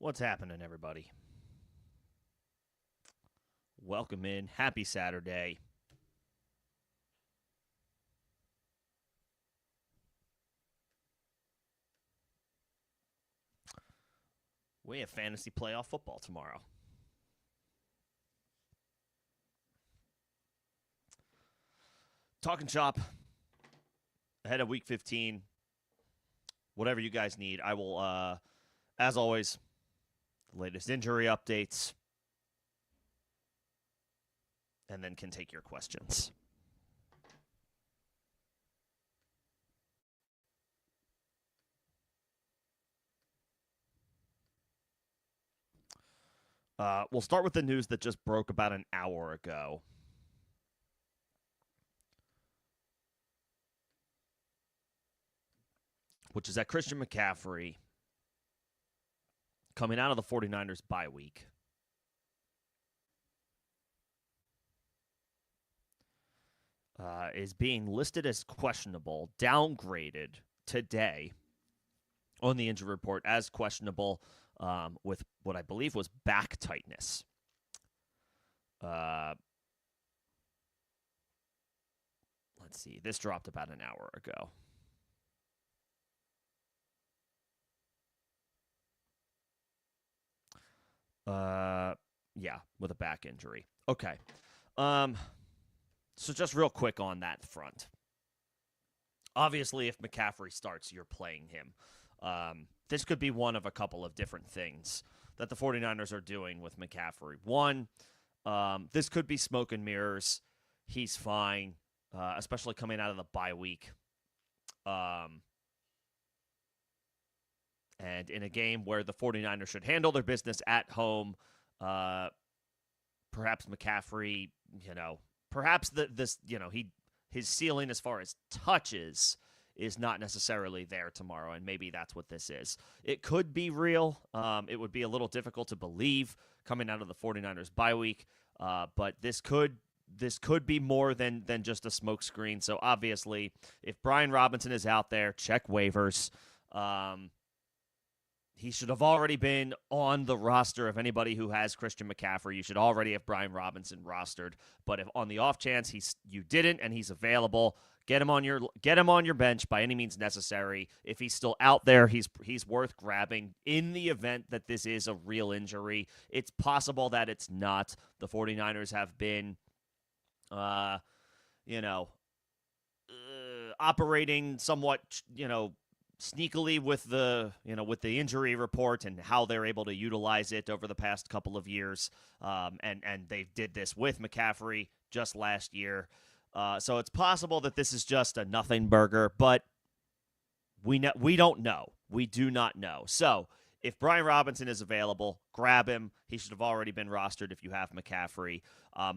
What's happening, everybody? Welcome in. Happy Saturday. We have fantasy playoff football tomorrow. Talking shop ahead of week 15. Whatever you guys need, I will, as always, the latest injury updates, and then can take your questions. We'll start with the news that just broke about an hour ago. Which is that Christian McCaffrey, coming out of the 49ers bye week, is being listed as questionable, downgraded today on the injury report as questionable with what I believe was back tightness. Let's see. This dropped about an hour ago. Yeah, with a back injury. Okay. So just real quick on that front. Obviously, if McCaffrey starts, you're playing him. This could be one of a couple of different things that the 49ers are doing with McCaffrey. One, this could be smoke and mirrors. He's fine, especially coming out of the bye week. And in a game where the 49ers should handle their business at home, perhaps McCaffrey, perhaps his ceiling as far as touches is not necessarily there tomorrow, and maybe that's what this is. It could be real. It would be a little difficult to believe coming out of the 49ers bye week, but this could be more than just a smokescreen. So obviously, if Brian Robinson is out there, check waivers. He should have already been on the roster of anybody who has Christian McCaffrey. You should already have Brian Robinson rostered. But if on the off chance you didn't and he's available, get him on your bench by any means necessary. If he's still out there, he's worth grabbing in the event that this is a real injury. It's possible that it's not. The 49ers have been operating somewhat, sneakily with the injury report and how they're able to utilize it over the past couple of years, and they did this with McCaffrey just last year, so it's possible that this is just a nothing burger, but we don't know. We do not know. So if Brian Robinson is available, grab him. He should have already been rostered if you have McCaffrey.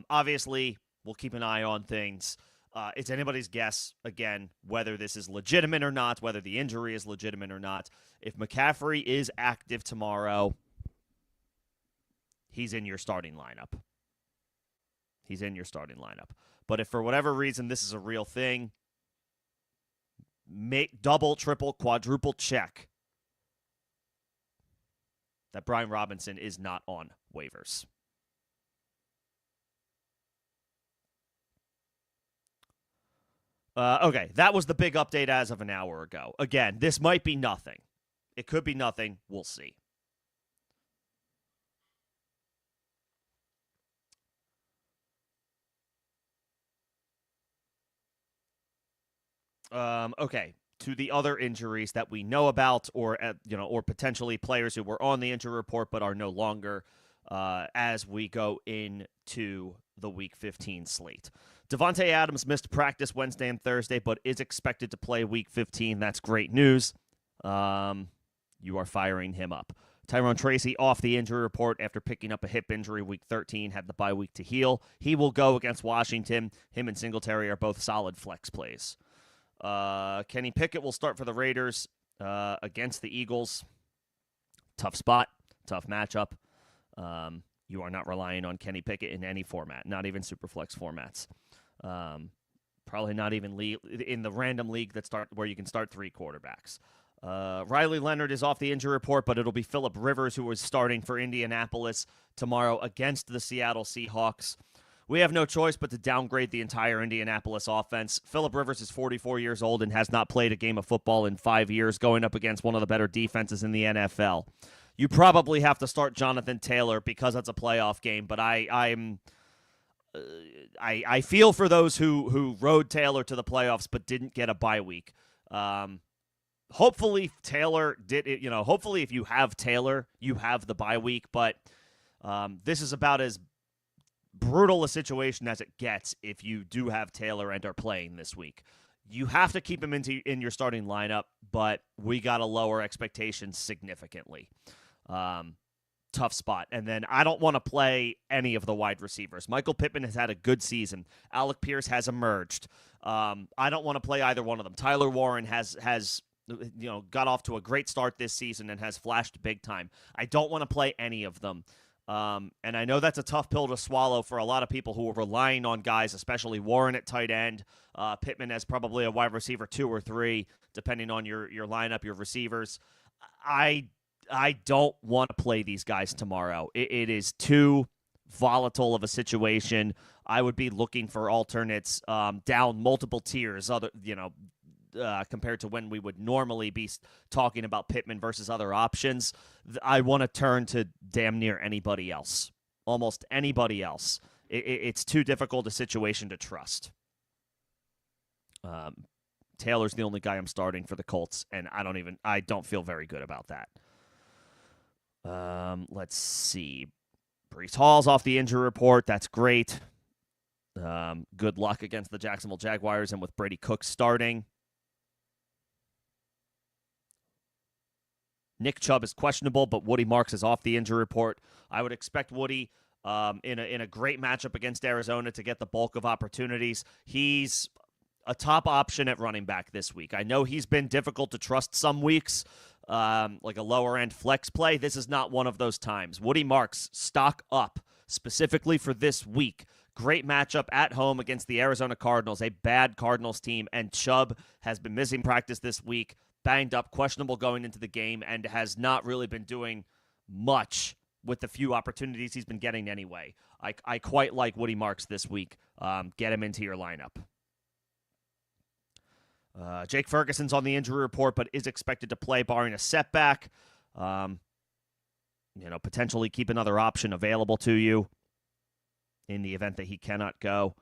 Obviously, we'll keep an eye on things. It's anybody's guess, again, whether this is legitimate or not, whether the injury is legitimate or not. If McCaffrey is active tomorrow, he's in your starting lineup. But if for whatever reason this is a real thing, make double, triple, quadruple check that Brian Robinson is not on waivers. Okay, that was the big update as of an hour ago. Again, this might be nothing. It could be nothing. We'll see. Okay, to the other injuries that we know about, or potentially players who were on the injury report but are no longer, as we go into the Week 15 slate. Devontae Adams missed practice Wednesday and Thursday, but is expected to play Week 15. That's great news. You are firing him up. Tyrone Tracy off the injury report after picking up a hip injury Week 13, had the bye week to heal. He will go against Washington. Him and Singletary are both solid flex plays. Kenny Pickett will start for the Raiders against the Eagles. Tough spot, tough matchup. You are not relying on Kenny Pickett in any format, not even Superflex formats. Probably not even in the random league where you can start three quarterbacks. Riley Leonard is off the injury report, but it'll be Phillip Rivers who is starting for Indianapolis tomorrow against the Seattle Seahawks. We have no choice but to downgrade the entire Indianapolis offense. Phillip Rivers is 44 years old and has not played a game of football in 5 years, going up against one of the better defenses in the NFL. You probably have to start Jonathan Taylor because it's a playoff game, but I feel for those who rode Taylor to the playoffs but didn't get a bye week. Hopefully Taylor did it. Hopefully if you have Taylor, you have the bye week. But this is about as brutal a situation as it gets if you do have Taylor and are playing this week. You have to keep him in your starting lineup, but we got to lower expectations significantly. Tough spot. And then I don't want to play any of the wide receivers. Michael Pittman has had a good season. Alec Pierce has emerged. I don't want to play either one of them. Tyler Warren has got off to a great start this season and has flashed big time. I don't want to play any of them. And I know that's a tough pill to swallow for a lot of people who are relying on guys, especially Warren at tight end, Pittman as probably a wide receiver 2 or 3, depending on your lineup, your receivers. I don't want to play these guys tomorrow. It is too volatile of a situation. I would be looking for alternates down multiple tiers, compared to when we would normally be talking about Pittman versus other options. I want to turn to damn near anybody else, almost anybody else. It's too difficult a situation to trust. Taylor's the only guy I'm starting for the Colts, and I don't feel very good about that. Let's see. Breece Hall's off the injury report. That's great. Good luck against the Jacksonville Jaguars and with Brady Cook starting. Nick Chubb is questionable, but Woody Marks is off the injury report. I would expect Woody in a great matchup against Arizona to get the bulk of opportunities. He's a top option at running back this week. I know he's been difficult to trust some weeks, like a lower-end flex play. This is not one of those times. Woody Marks, stock up specifically for this week. Great matchup at home against the Arizona Cardinals, a bad Cardinals team, and Chubb has been missing practice this week, banged up, questionable going into the game, and has not really been doing much with the few opportunities he's been getting anyway. I quite like Woody Marks this week. Get him into your lineup. Jake Ferguson's on the injury report, but is expected to play barring a setback. Potentially keep another option available to you in the event that he cannot go.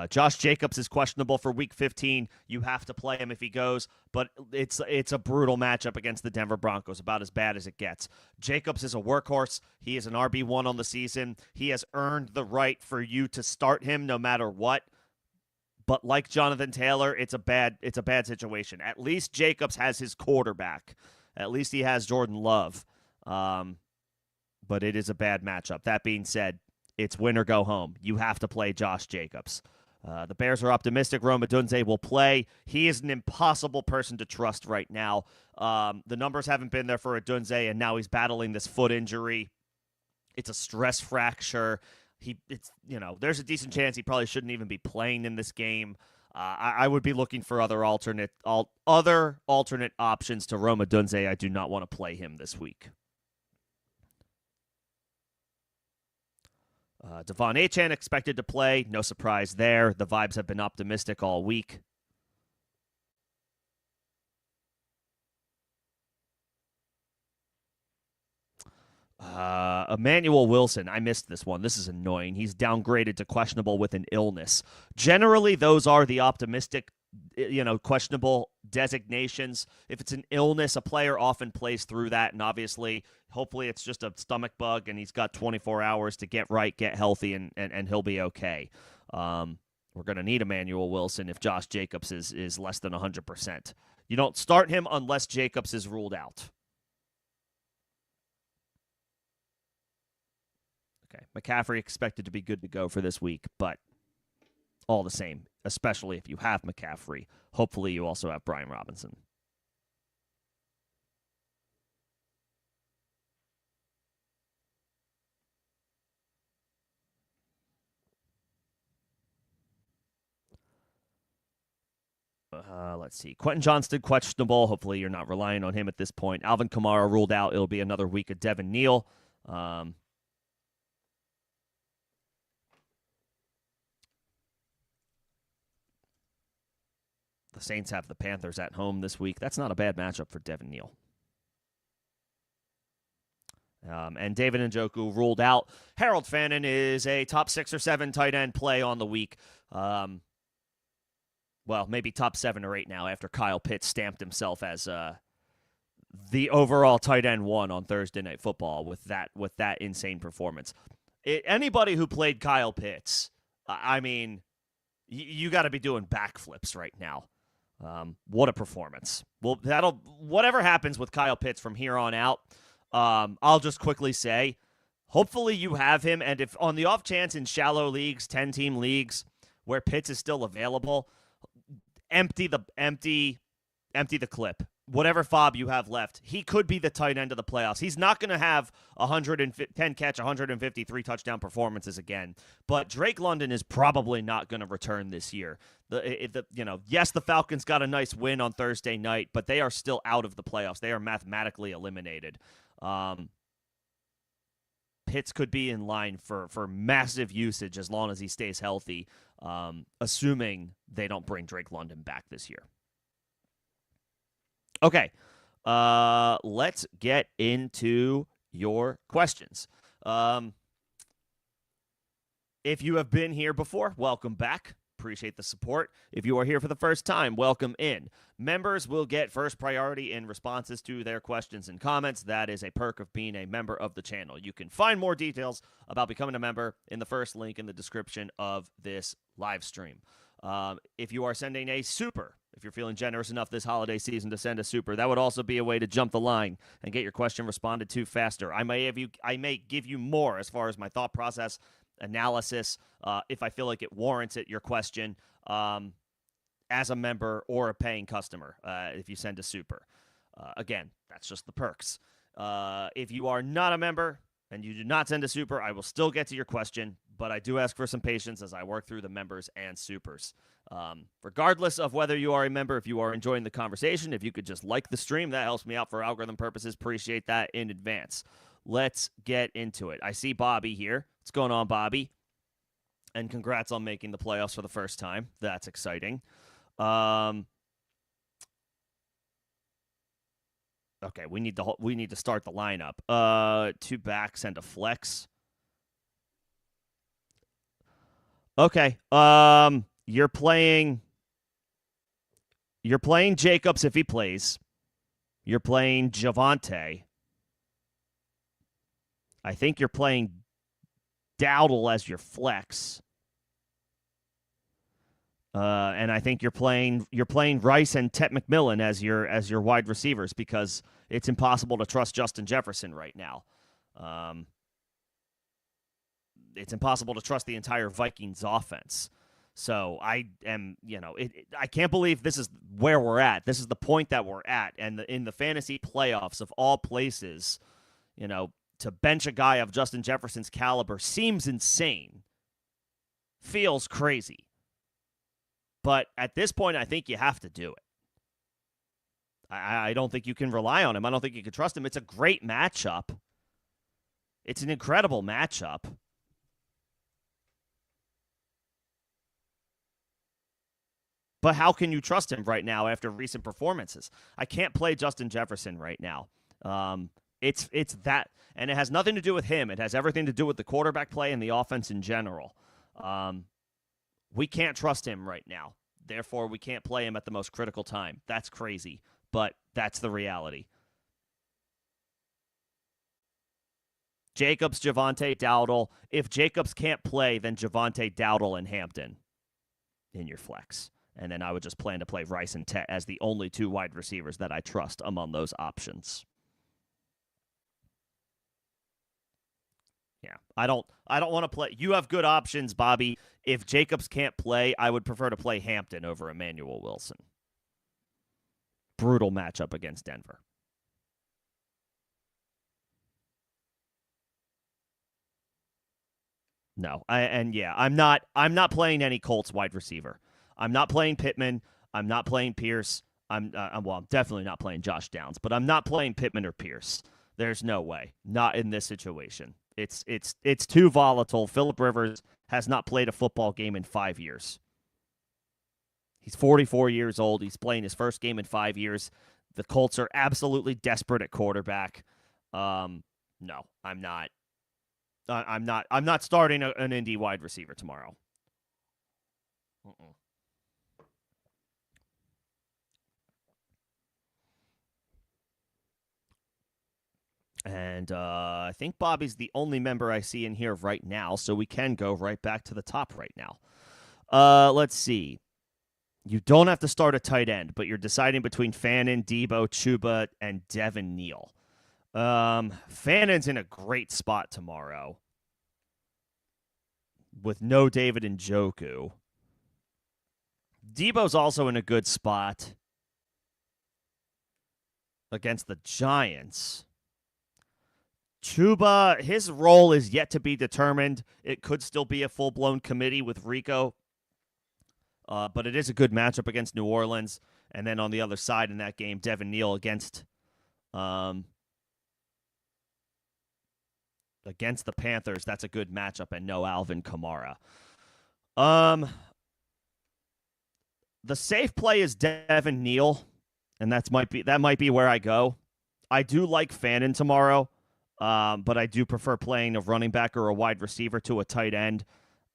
Josh Jacobs is questionable for Week 15. You have to play him if he goes, but it's a brutal matchup against the Denver Broncos, about as bad as it gets. Jacobs is a workhorse. He is an RB1 on the season. He has earned the right for you to start him no matter what. But like Jonathan Taylor, it's a bad situation. At least Jacobs has his quarterback. At least he has Jordan Love. But it is a bad matchup. That being said, it's win or go home. You have to play Josh Jacobs. The Bears are optimistic Rome Odunze will play. He is an impossible person to trust right now. The numbers haven't been there for Odunze, and now he's battling this foot injury. It's a stress fracture. There's a decent chance he probably shouldn't even be playing in this game. I would be looking for other alternate options to Rome Odunze. I do not want to play him this week. Devon Achane expected to play. No surprise there. The vibes have been optimistic all week. Emmanuel Wilson, I missed this one. This is annoying. He's downgraded to questionable with an illness. Generally, those are the optimistic, questionable designations. If it's an illness, a player often plays through that, and obviously, hopefully it's just a stomach bug, and he's got 24 hours to get right, get healthy, and he'll be okay. We're going to need Emmanuel Wilson if Josh Jacobs is less than 100%. You don't start him unless Jacobs is ruled out. Okay, McCaffrey expected to be good to go for this week, but all the same, especially if you have McCaffrey, hopefully you also have Brian Robinson. let's see. Quentin Johnston, questionable. Hopefully you're not relying on him at this point. Alvin Kamara ruled out. It'll be another week of Devin Neal. The Saints have the Panthers at home this week. That's not a bad matchup for Devin Neal. And David Njoku ruled out. Harold Fannin is a top 6 or 7 tight end play on the week. Well, maybe top 7 or 8 now after Kyle Pitts stamped himself as the overall tight end 1 on Thursday Night Football with that insane performance. Anybody who played Kyle Pitts, I mean, you got to be doing backflips right now. What a performance. Well, whatever happens with Kyle Pitts from here on out, I'll just quickly say, hopefully you have him, and if on the off chance in shallow leagues, 10-team leagues, where Pitts is still available, empty the clip. Whatever fob you have left, he could be the tight end of the playoffs. He's not going to have 110 catch, 153 touchdown performances again, but Drake London is probably not going to return this year. Yes, the Falcons got a nice win on Thursday night, but they are still out of the playoffs. They are mathematically eliminated. Pitts could be in line for massive usage as long as he stays healthy, assuming they don't bring Drake London back this year. Okay, let's get into your questions. If you have been here before, welcome back. Appreciate the support. If you are here for the first time, welcome in. Members will get first priority in responses to their questions and comments. That is a perk of being a member of the channel. You can find more details about becoming a member in the first link in the description of this live stream. If you are sending a super, if you're feeling generous enough this holiday season to send a super, that would also be a way to jump the line and get your question responded to faster. I may give you more as far as my thought process, analysis, if I feel like it warrants it, your question, as a member or a paying customer, if you send a super. Again, that's just the perks. If you are not a member and you do not send a super, I will still get to your question, but I do ask for some patience as I work through the members and supers. Regardless of whether you are a member, if you are enjoying the conversation, if you could just like the stream, that helps me out for algorithm purposes. Appreciate that in advance. Let's get into it. I see Bobby here. What's going on, Bobby? And congrats on making the playoffs for the first time. That's exciting. Okay, we need to start the lineup. 2 backs and a flex. Okay. You're playing Jacobs if he plays. You're playing Javonte. I think you're playing Dowdle as your flex. And I think you're playing Rice and Tet McMillan as your wide receivers because it's impossible to trust Justin Jefferson right now. It's impossible to trust the entire Vikings offense. So I can't believe this is where we're at. This is the point that we're at, and in the fantasy playoffs of all places, to bench a guy of Justin Jefferson's caliber seems insane. Feels crazy. But at this point, I think you have to do it. I don't think you can rely on him. I don't think you can trust him. It's a great matchup. It's an incredible matchup. But how can you trust him right now after recent performances? I can't play Justin Jefferson right now. It's that, and it has nothing to do with him. It has everything to do with the quarterback play and the offense in general. We can't trust him right now. Therefore, we can't play him at the most critical time. That's crazy, but that's the reality. Jacobs, Javonte, Dowdle. If Jacobs can't play, then Javonte, Dowdle, and Hampton in your flex. And then I would just plan to play Rice and Tet as the only 2 wide receivers that I trust among those options. Yeah, I don't want to play. You have good options, Bobby. If Jacobs can't play, I would prefer to play Hampton over Emmanuel Wilson. Brutal matchup against Denver. No, I'm not playing any Colts wide receiver. I'm not playing Pittman. I'm not playing Pierce. I'm definitely not playing Josh Downs, but I'm not playing Pittman or Pierce. There's no way. Not in this situation. It's too volatile. Phillip Rivers has not played a football game in 5 years. He's 44 years old. He's playing his first game in 5 years. The Colts are absolutely desperate at quarterback. No, I'm not. I'm not starting an Indy wide receiver tomorrow. Uh-uh. And I think Bobby's the only member I see in here right now, so we can go right back to the top right now. Let's see. You don't have to start a tight end, but you're deciding between Fannin, Debo, Chuba, and Devin Neal. Fannon's in a great spot tomorrow with no David Njoku. Debo's also in a good spot against the Giants. Chuba, his role is yet to be determined. It could still be a full-blown committee with Rico, but it is a good matchup against New Orleans. And then on the other side in that game, Devin Neal against the Panthers. That's a good matchup, and no Alvin Kamara. The safe play is Devin Neal, and that might be where I go. I do like Fannin tomorrow. But I do prefer playing a running back or a wide receiver to a tight end.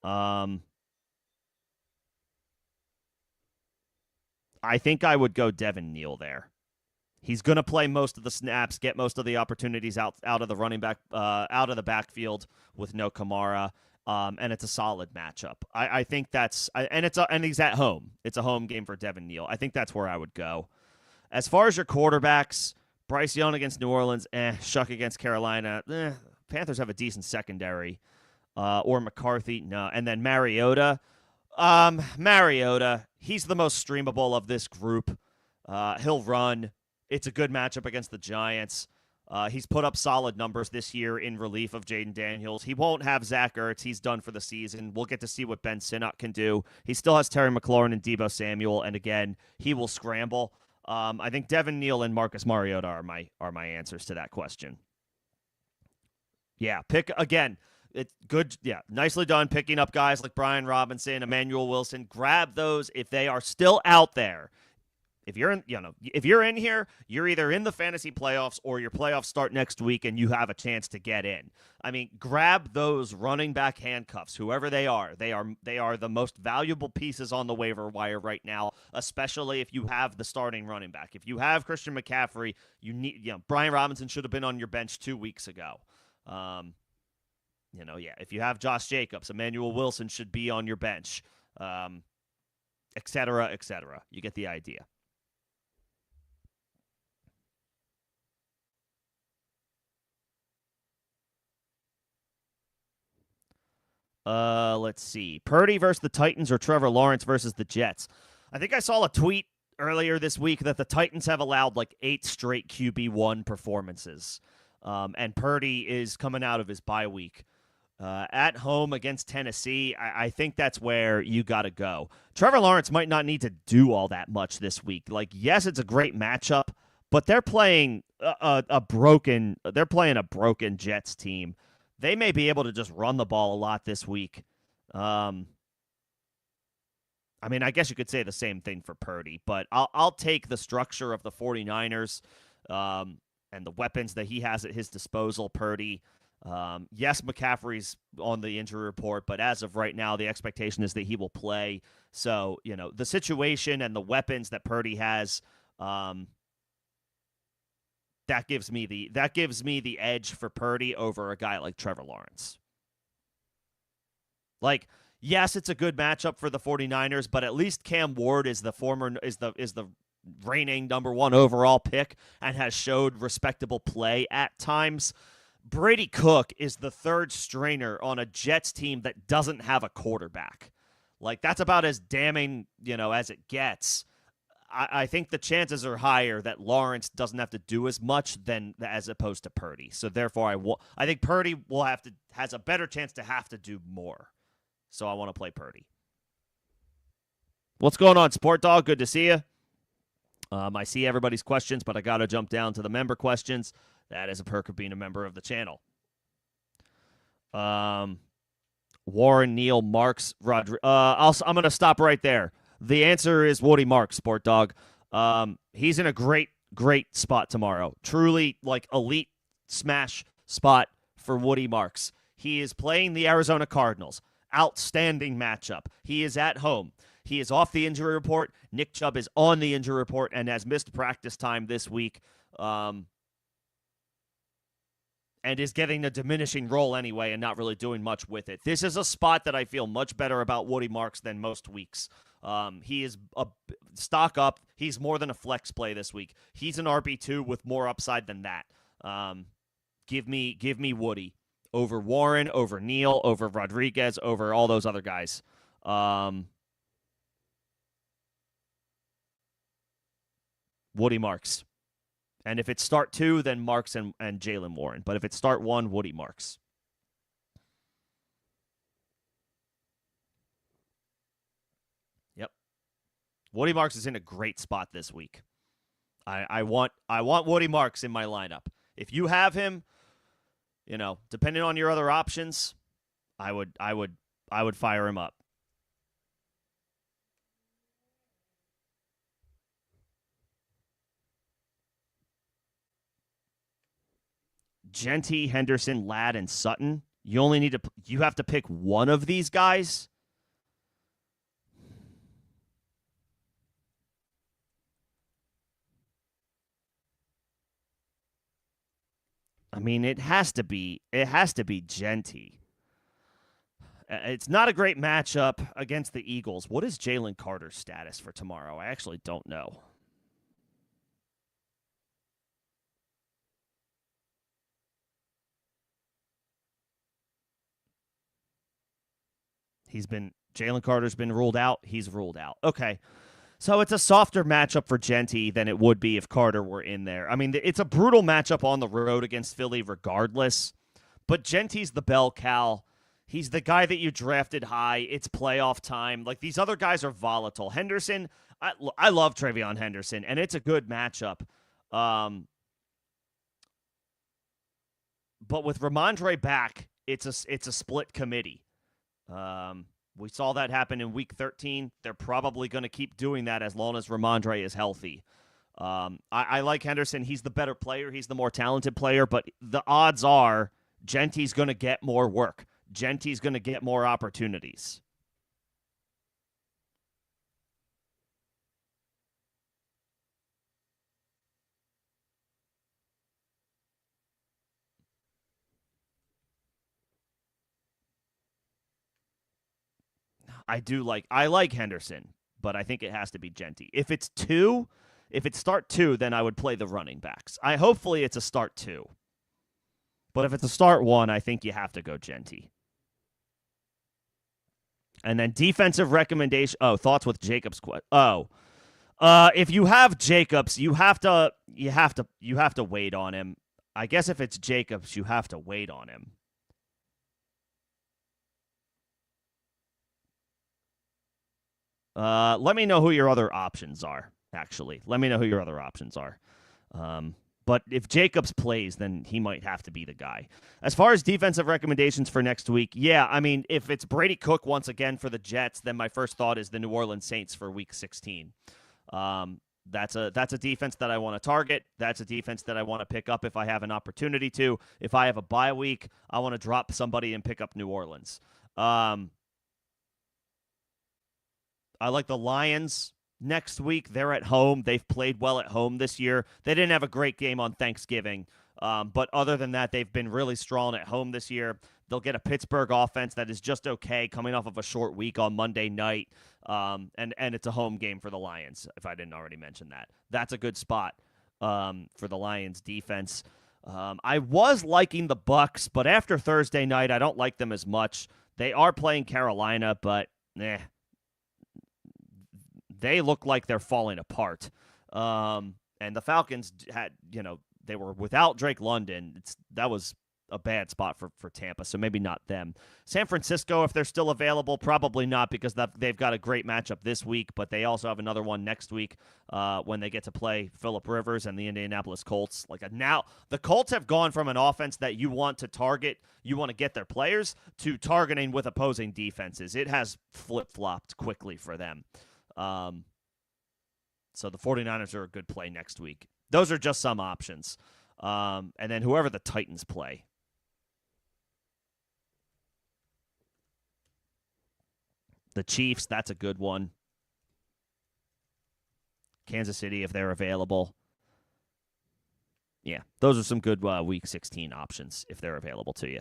I think I would go Devin Neal there. He's going to play most of the snaps, get most of the opportunities out of the running back, out of the backfield with no Kamara, and it's a solid matchup. I think that's and he's at home. It's a home game for Devin Neal. I think that's where I would go. As far as your quarterbacks. Bryce Young against New Orleans, Shuck against Carolina. Panthers have a decent secondary. Or McCarthy, no. And then Mariota. Mariota, he's the most streamable of this group. He'll run. It's a good matchup against the Giants. He's put up solid numbers this year in relief of Jaden Daniels. He won't have Zach Ertz. He's done for the season. We'll get to see what Ben Sinnott can do. He still has Terry McLaurin and Deebo Samuel, and again, he will scramble. I think Devin Neal and Marcus Mariota are my answers to that question. Yeah, pick again. It's good. Yeah, nicely done picking up guys like Brian Robinson, Emmanuel Wilson. Grab those if they are still out there. If you're in here, you're either in the fantasy playoffs or your playoffs start next week and you have a chance to get in. I mean, grab those running back handcuffs, whoever they are. They are the most valuable pieces on the waiver wire right now, especially if you have the starting running back. If you have Christian McCaffrey, Brian Robinson should have been on your bench 2 weeks ago. If you have Josh Jacobs, Emmanuel Wilson should be on your bench, et cetera, et cetera. You get the idea. Let's see. Purdy versus the Titans or Trevor Lawrence versus the Jets. I think I saw a tweet earlier this week that the Titans have allowed like 8 straight QB1 performances. And Purdy is coming out of his bye week. At home against Tennessee, I think that's where you got to go. Trevor Lawrence might not need to do all that much this week. Like, yes, it's a great matchup, but they're playing a broken Jets team. They may be able to just run the ball a lot this week. I guess you could say the same thing for Purdy, but I'll take the structure of the 49ers and the weapons that he has at his disposal, Purdy. Yes, McCaffrey's on the injury report, but as of right now, the expectation is that he will play. So, the situation and the weapons that Purdy has, that gives me the edge for Purdy over a guy like Trevor Lawrence. Like, yes, it's a good matchup for the 49ers, but at least Cam Ward is the reigning number 1 overall pick and has showed respectable play at times. Brady Cook is the third stringer on a Jets team that doesn't have a quarterback. Like, that's about as damning, as it gets. I think the chances are higher that Lawrence doesn't have to do as much as opposed to Purdy. So therefore, I think Purdy has a better chance to have to do more. So I want to play Purdy. What's going on, Sport Dog? Good to see you. I see everybody's questions, but I got to jump down to the member questions. That is a perk of being a member of the channel. Warren, Neal, Marks, Rodriguez. I'm going to stop right there. The answer is Woody Marks, Sport Dog. He's in a great spot tomorrow. Truly, like, elite smash spot for Woody Marks. He is playing the Arizona Cardinals. Outstanding matchup. He is at home. He is off the injury report. Nick Chubb is on the injury report and has missed practice time this week. And is getting a diminishing role anyway and not really doing much with it. This is a spot that I feel much better about Woody Marks than most weeks. He is a stock up. He's more than a flex play this week. He's an RB2 with more upside than that. Give me Woody over Warren, over Neal, over Rodriguez, over all those other guys. Woody Marks. And if it's start 2, then Marks and Jalen Warren. But if it's start 1, Woody Marks. Yep. Woody Marks is in a great spot this week. I want Woody Marks in my lineup. If you have him, depending on your other options, I would fire him up. Genty, Henderson, Ladd, and Sutton. You have to pick one of these guys. I mean, it has to be Genty. It's not a great matchup against the Eagles. What is Jalen Carter's status for tomorrow? I actually don't know. Jalen Carter's been ruled out. He's ruled out. Okay. So it's a softer matchup for Genty than it would be if Carter were in there. I mean, it's a brutal matchup on the road against Philly regardless. But Genty's the bell cow. He's the guy that you drafted high. It's playoff time. Like, these other guys are volatile. Henderson, I love Travion Henderson, and it's a good matchup. But with Ramondre back, it's a split committee. We saw that happen in Week 13. They're probably going to keep doing that as long as Ramondre is healthy. I like Henderson. He's the better player. He's the more talented player, but the odds are Genty's going to get more work. Genty's going to get more opportunities. I like Henderson, but I think it has to be Genty. If it's start 2, then I would play the running backs. Hopefully it's a start 2. But if it's a start 1, I think you have to go Genty. And then defensive recommendation. Oh, thoughts with Jacobs. If you have Jacobs, you have to wait on him. I guess if it's Jacobs, you have to wait on him. Let me know who your other options are. Actually, let me know who your other options are. But if Jacobs plays, then he might have to be the guy. As far as defensive recommendations for next week, yeah, I mean, if it's Brady Cook once again for the Jets, then my first thought is the New Orleans Saints for Week 16. That's a defense that I want to target. That's a defense that I want to pick up if I have an opportunity to. If I have a bye week, I want to drop somebody and pick up New Orleans. I like the Lions next week. They're at home. They've played well at home this year. They didn't have a great game on Thanksgiving, but other than that, they've been really strong at home this year. They'll get a Pittsburgh offense that is just okay coming off of a short week on Monday night, and it's a home game for the Lions, if I didn't already mention that. That's a good spot for the Lions defense. I was liking the Bucks, but after Thursday night, I don't like them as much. They are playing Carolina, but they look like they're falling apart. And the Falcons they were without Drake London. That was a bad spot for Tampa, so maybe not them. San Francisco, if they're still available, probably not because they've got a great matchup this week, but they also have another one next week when they get to play Phillip Rivers and the Indianapolis Colts. Now, the Colts have gone from an offense that you want to target, you want to get their players, to targeting with opposing defenses. It has flip-flopped quickly for them. So the 49ers are a good play next week. Those are just some options. And then whoever the Titans play. The Chiefs, that's a good one. Kansas City, if they're available. Yeah, those are some good Week 16 options if they're available to you.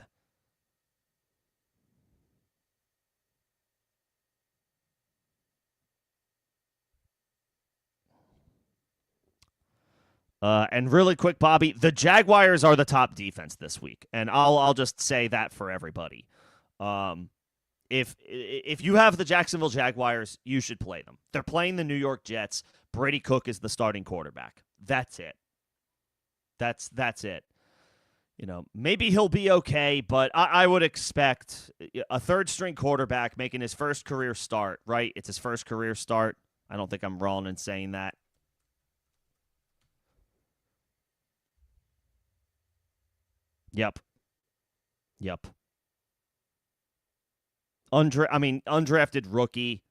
And really quick, Bobby, the Jaguars are the top defense this week, and I'll just say that for everybody. If you have the Jacksonville Jaguars, you should play them. They're playing the New York Jets. Brady Cook is the starting quarterback. That's it. That's it. Maybe he'll be okay, but I would expect a third-string quarterback making his first career start, right? It's his first career start. I don't think I'm wrong in saying that. Yep. Undrafted rookie,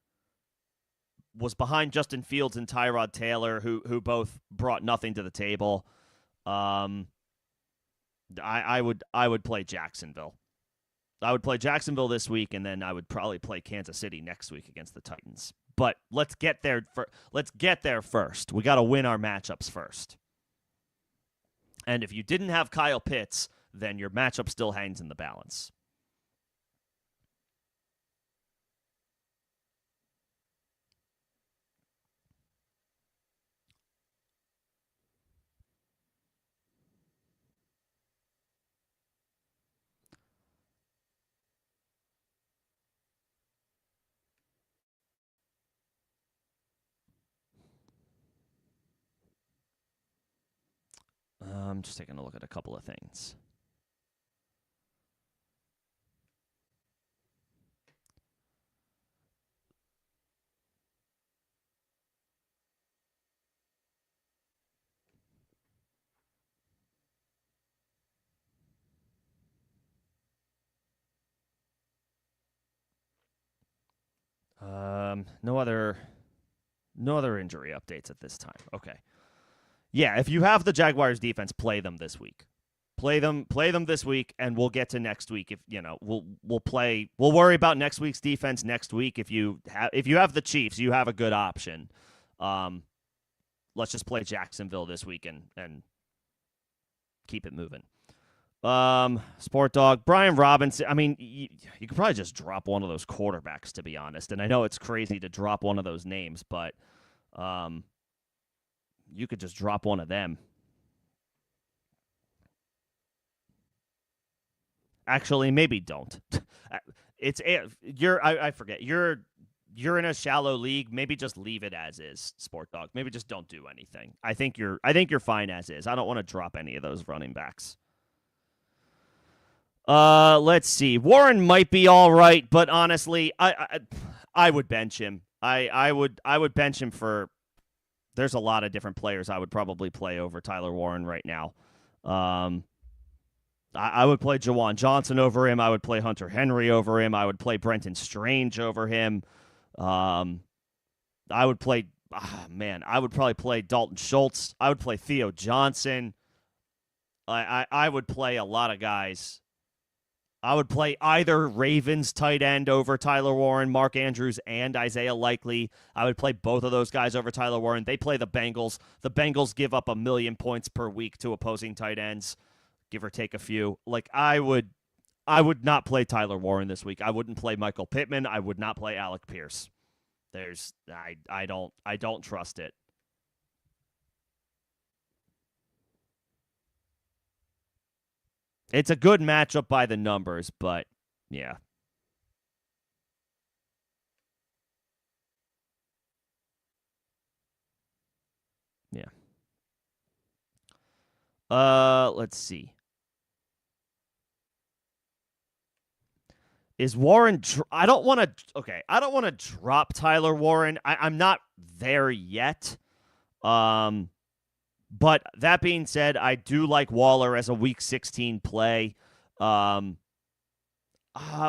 was behind Justin Fields and Tyrod Taylor, who both brought nothing to the table. I would play Jacksonville. I would play Jacksonville this week, and then I would probably play Kansas City next week against the Titans. But let's get there. Let's get there first. We got to win our matchups first. And if you didn't have Kyle Pitts, then your matchup still hangs in the balance. I'm just taking a look at a couple of things. No other injury updates at this time. Okay. Yeah, if you have the Jaguars defense, play them this week. Play them this week, and we'll get to next week. If we'll worry about next week's defense next week. If you have the Chiefs, you have a good option. Let's just play Jacksonville this week and keep it moving. Sport Dog, Brian Robinson. I mean, you could probably just drop one of those quarterbacks, to be honest. And I know it's crazy to drop one of those names, but you could just drop one of them. Actually, maybe don't. I forget. You're in a shallow league. Maybe just leave it as is, Sport Dog. Maybe just don't do anything. I think you're fine as is. I don't want to drop any of those running backs. Let's see. Warren might be all right, but honestly, I would bench him. I would bench him for. There's a lot of different players I would probably play over Tyler Warren right now. I would play Jawan Johnson over him. I would play Hunter Henry over him. I would play Brenton Strange over him. I would play. I would probably play Dalton Schultz. I would play Theo Johnson. I would play a lot of guys. I would play either Ravens tight end over Tyler Warren, Mark Andrews, and Isaiah Likely. I would play both of those guys over Tyler Warren. They play the Bengals. The Bengals give up 1 million points per week to opposing tight ends, give or take a few. I would not play Tyler Warren this week. I wouldn't play Michael Pittman. I would not play Alec Pierce. I don't trust it. It's a good matchup by the numbers, but yeah. Yeah. Let's see. Is Warren? I don't want to. Okay, I don't want to drop Tyler Warren. I'm not there yet. Um, but that being said, I do like Waller as a Week 16 play. Um,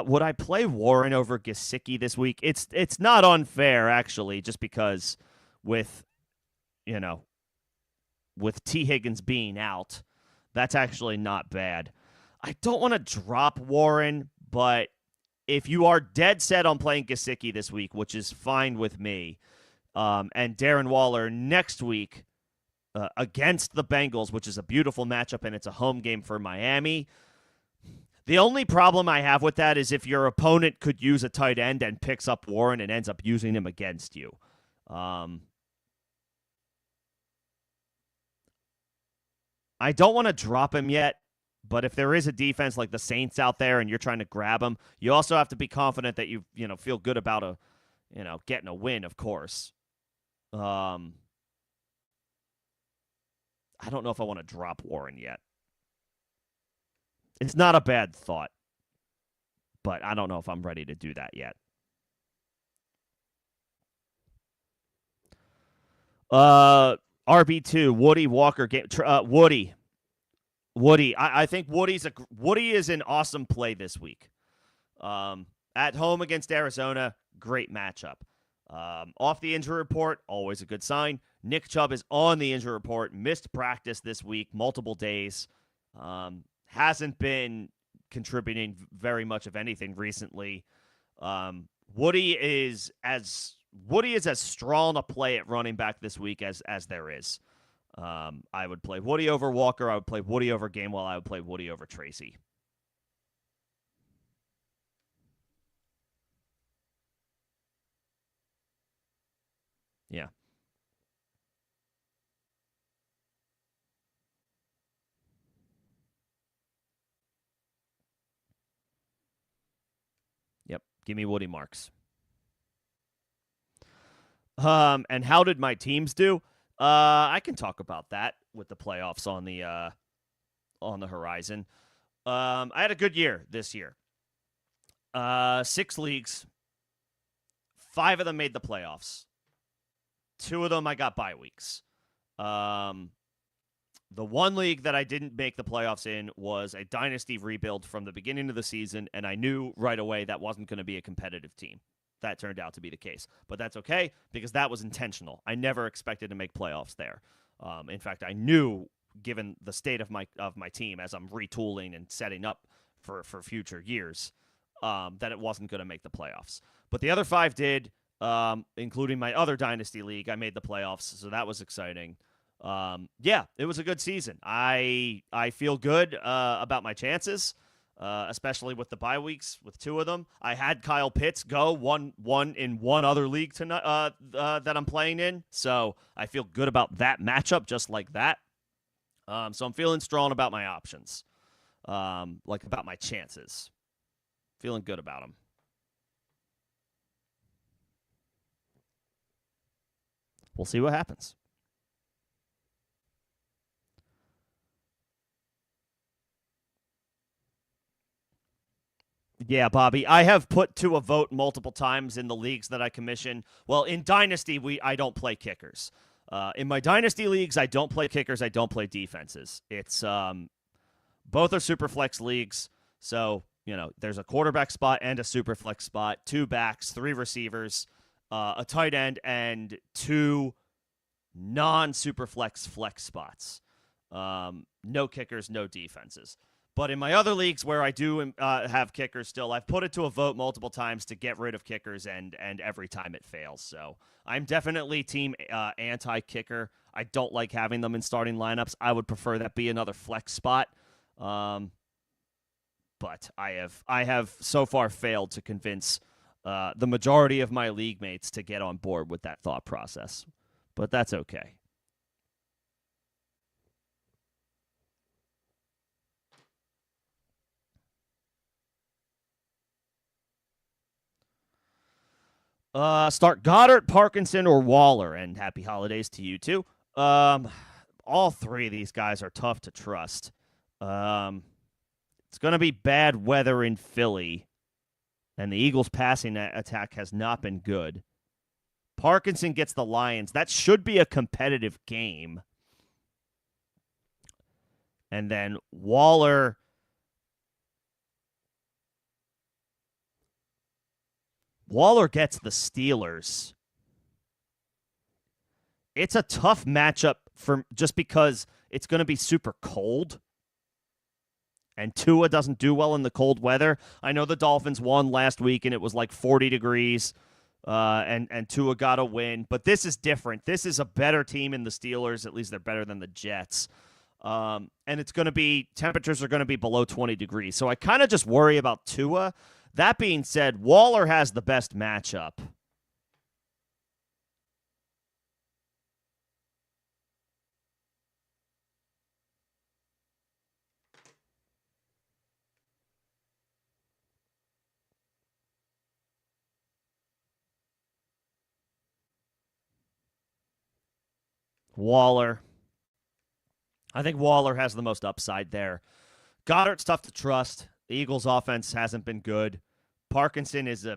would I play Warren over Gesicki this week? It's not unfair actually, just because with you know with T Higgins being out, that's actually not bad. I don't want to drop Warren, but if you are dead set on playing Gesicki this week, which is fine with me, and Darren Waller next week against the Bengals, which is a beautiful matchup and it's a home game for Miami. The only problem I have with that is if your opponent could use a tight end and picks up Warren and ends up using him against you. I don't want to drop him yet, but if there is a defense like the Saints out there and you're trying to grab him, you also have to be confident that you feel good about getting a win, of course. I don't know if I want to drop Warren yet. It's not a bad thought, but I don't know if I'm ready to do that yet. RB2 Woody Walker game. Woody. I think Woody is an awesome play this week. At home against Arizona, great matchup. Off the injury report, always a good sign. Nick Chubb is on the injury report, missed practice this week, multiple days. Hasn't been contributing very much of anything recently. Woody is as strong a play at running back this week as there is. I would play Woody over Walker. I would play Woody over Gainwell. I would play Woody over Tracy. Yeah. Yep. Give me Woody Marks. And how did my teams do? I can talk about that with the playoffs on the horizon. I had a good year this year. 6 leagues, 5 of them made the playoffs. 2 of them I got bye weeks. The one league that I didn't make the playoffs in was a dynasty rebuild from the beginning of the season, and I knew right away that wasn't going to be a competitive team. That turned out to be the case, but that's okay because that was intentional. I never expected to make playoffs there. In fact, I knew, given the state of my team as I'm retooling and setting up for future years, that it wasn't going to make the playoffs. But the other 5 did, including my other dynasty league. I made the playoffs, so that was exciting. Yeah, it was a good season. I feel good about my chances. Especially with the bye weeks, with 2 of them. I had Kyle Pitts go one in one other league tonight that I'm playing in, so I feel good about that matchup just like that. So I'm feeling strong about my options, like about my chances. Feeling good about them. We'll see what happens. Yeah, Bobby, I have put to a vote multiple times in the leagues that I commission. Well, in Dynasty, I don't play kickers. In my Dynasty leagues, I don't play kickers. I don't play defenses. It's both are super flex leagues, so there's a quarterback spot and a super flex spot, 2 backs, 3 receivers, a tight end, and 2 non-super flex spots. No kickers, no defenses. But in my other leagues where I do have kickers still, I've put it to a vote multiple times to get rid of kickers, and every time it fails. So I'm definitely team anti-kicker. I don't like having them in starting lineups. I would prefer that be another flex spot. But I have so far failed to convince the majority of my league mates to get on board with that thought process. But that's okay. Start Goddard, Parkinson, or Waller, and happy holidays to you too. All 3 of these guys are tough to trust. It's going to be bad weather in Philly. and the Eagles' passing attack has not been good. Parkinson gets the Lions. That should be a competitive game. And then Waller gets the Steelers. It's a tough matchup for just because it's going to be super cold. And Tua doesn't do well in the cold weather. I know the Dolphins won last week and it was like 40 degrees. And Tua got a win. But this is different. This is a better team in the Steelers. At least they're better than the Jets. And it's going to be, temperatures are going to be below 20 degrees. So I kind of just worry about Tua. That being said, Waller has the best matchup. Waller. I think Waller has the most upside there. Goddard's tough to trust. The Eagles' offense hasn't been good. Parkinson is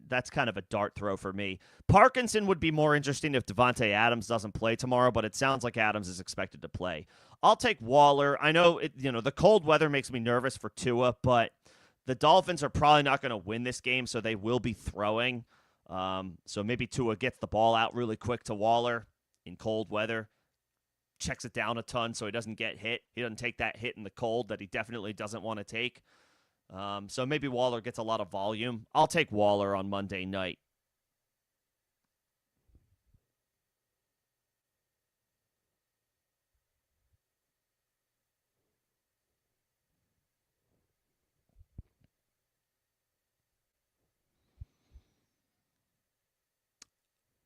that's kind of a dart throw for me. Parkinson would be more interesting if Devontae Adams doesn't play tomorrow, but it sounds like Adams is expected to play. I'll take Waller. I know the cold weather makes me nervous for Tua, but the Dolphins are probably not going to win this game, so they will be throwing. So maybe Tua gets the ball out really quick to Waller in cold weather, checks it down a ton so he doesn't get hit. He doesn't take that hit in the cold that he definitely doesn't want to take. So maybe Waller gets a lot of volume. I'll take Waller on Monday night.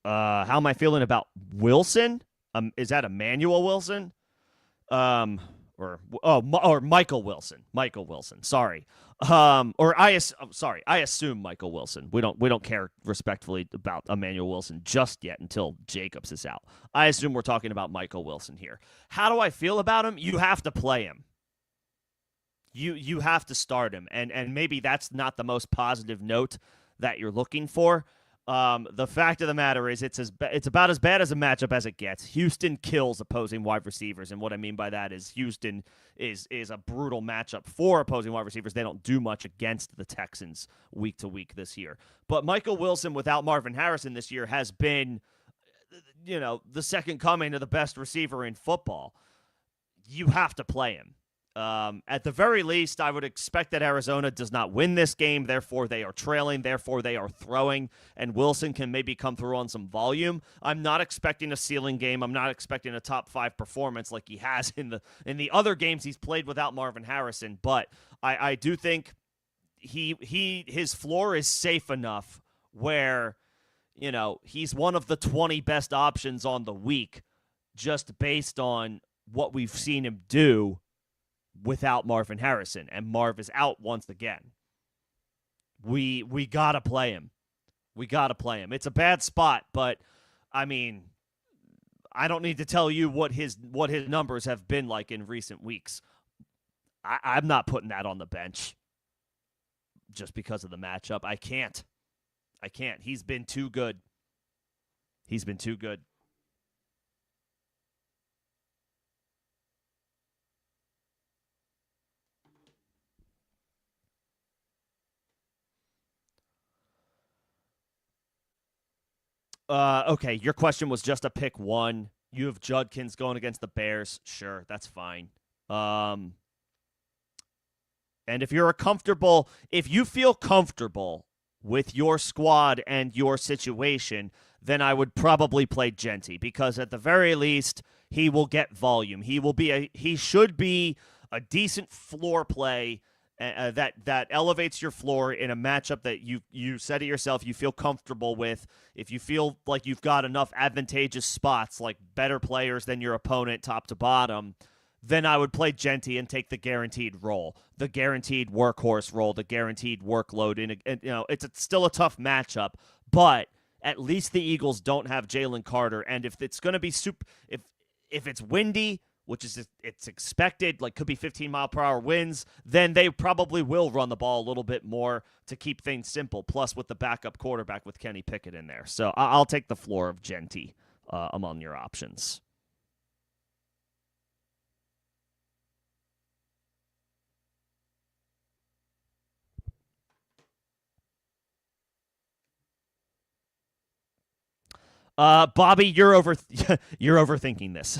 How am I feeling about Wilson? Is that Emmanuel Wilson? Or Michael Wilson. Michael Wilson. Sorry. I assume Michael Wilson. We don't care respectfully about Emmanuel Wilson just yet until Jacobs is out. I assume we're talking about Michael Wilson here. How do I feel about him? You have to play him. You have to start him, and maybe that's not the most positive note that you're looking for. The fact of the matter is, it's about as bad as a matchup as it gets. Houston kills opposing wide receivers, and what I mean by that is Houston is a brutal matchup for opposing wide receivers. They don't do much against the Texans week to week this year. But Michael Wilson without Marvin Harrison this year has been, the second coming of the best receiver in football. You have to play him. At the very least, I would expect that Arizona does not win this game. Therefore, they are trailing. Therefore, they are throwing, and Wilson can maybe come through on some volume. I'm not expecting a ceiling game. I'm not expecting a top 5 performance like he has in the other games he's played without Marvin Harrison. But I do think his floor is safe enough where he's one of the 20 best options on the week, just based on what we've seen him do without Marvin Harrison, and Marv is out once again. We gotta play him. We gotta play him. It's a bad spot, but I mean, I don't need to tell you what his numbers have been like in recent weeks. I'm not putting that on the bench just because of the matchup. I can't. He's been too good. Okay, your question was just a pick one. You have Judkins going against the Bears. Sure, that's fine. And if you feel comfortable with your squad and your situation, then I would probably play Genty, because at the very least, he will get volume. He should be a decent floor play that elevates your floor in a matchup that you said to yourself you feel comfortable with. If you feel like you've got enough advantageous spots, like better players than your opponent top to bottom, then I would play Genty and take the guaranteed role, the guaranteed workhorse role, the guaranteed workload. It's still a tough matchup, but at least the Eagles don't have Jalen Carter. And if it's going to be if it's windy which is it's expected, like could be 15-mile-per-hour winds, then they probably will run the ball a little bit more to keep things simple. Plus, with the backup quarterback with Kenny Pickett in there, so I'll take the floor of Genty among your options. Bobby, you're overthinking this.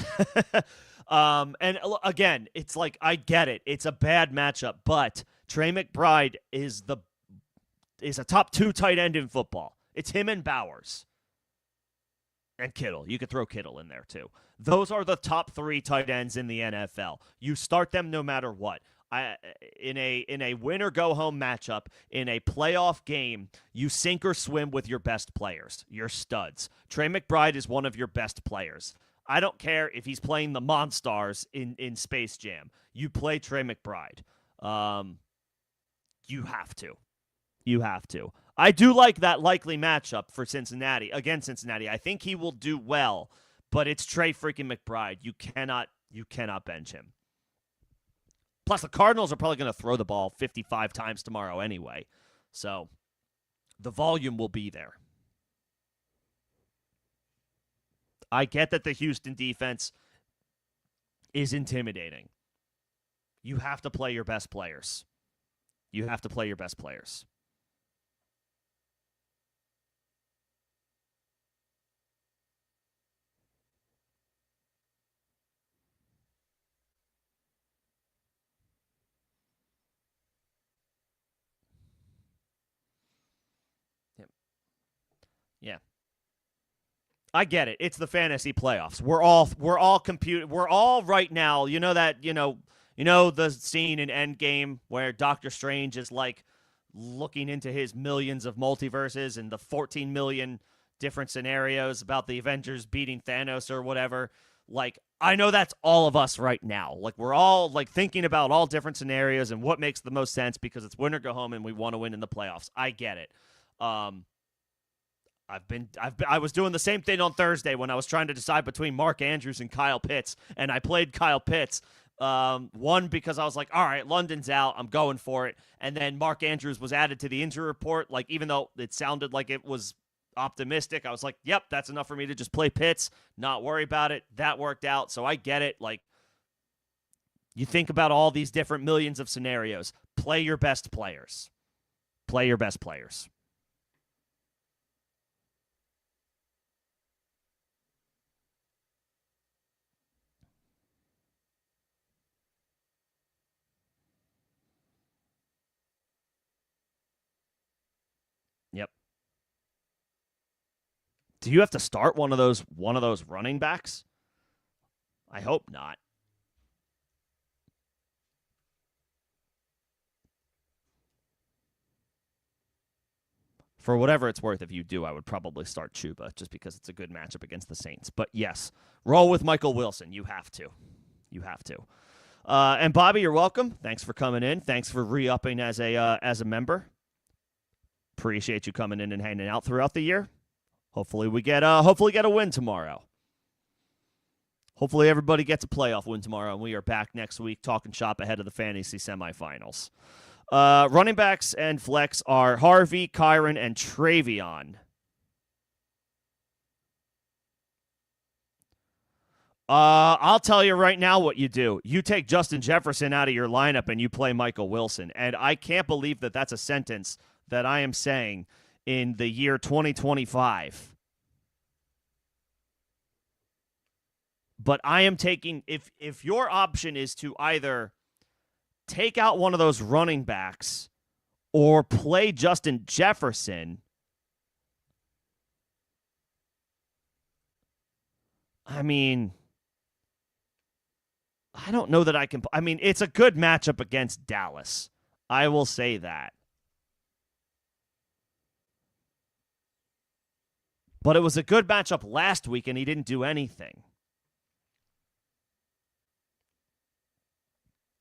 And again, it's like I get it. It's a bad matchup, but Trey McBride is a top 2 tight end in football. It's him and Bowers and Kittle. You could throw Kittle in there too. Those are the top 3 tight ends in the NFL. You start them no matter what. In a win or go home matchup, in a playoff game, you sink or swim with your best players, your studs. Trey McBride is one of your best players. I don't care if he's playing the Monstars in Space Jam. You play Trey McBride. You have to. You have to. I do like that likely matchup for Cincinnati against Cincinnati. I think he will do well, but it's Trey freaking McBride. You cannot bench him. Plus, the Cardinals are probably going to throw the ball 55 times tomorrow anyway. So the volume will be there. I get that the Houston defense is intimidating. You have to play your best players. You have to play your best players. Yeah. I get it. It's the fantasy playoffs. We're all right now. You know that, the scene in Endgame where Doctor Strange is like looking into his millions of multiverses and the 14 million different scenarios about the Avengers beating Thanos or whatever. Like, I know that's all of us right now. Like, we're all like thinking about all different scenarios and what makes the most sense because it's win or go home and we want to win in the playoffs. I get it. I was doing the same thing on Thursday when I was trying to decide between Mark Andrews and Kyle Pitts, and I played Kyle Pitts. One, because I was like, all right, London's out, I'm going for it. And then Mark Andrews was added to the injury report. Like, even though it sounded like it was optimistic, I was like, yep, that's enough for me to just play Pitts, not worry about it. That worked out, so I get it. Like, you think about all these different millions of scenarios. Play your best players. Play your best players. Yep. Do you have to start one of those running backs? I hope not. For whatever it's worth, if you do, I would probably start Chuba just because it's a good matchup against the Saints. But yes, roll with Michael Wilson. You have to. You have to. And Bobby, you're welcome. Thanks for coming in. Thanks for re-upping as a member. Appreciate you coming in and hanging out throughout the year. Hopefully we get a win tomorrow. Hopefully everybody gets a playoff win tomorrow, and we are back next week talking shop ahead of the fantasy semifinals. Running backs and flex are Harvey, Kyron, and Travion. I'll tell you right now what you do. You take Justin Jefferson out of your lineup and you play Michael Wilson. And I can't believe that that's a sentence that I am saying in the year 2025. But I am taking, if your option is to either take out one of those running backs or play Justin Jefferson, I mean, I don't know that I can. I mean, it's a good matchup against Dallas. I will say that. But it was a good matchup last week, and he didn't do anything.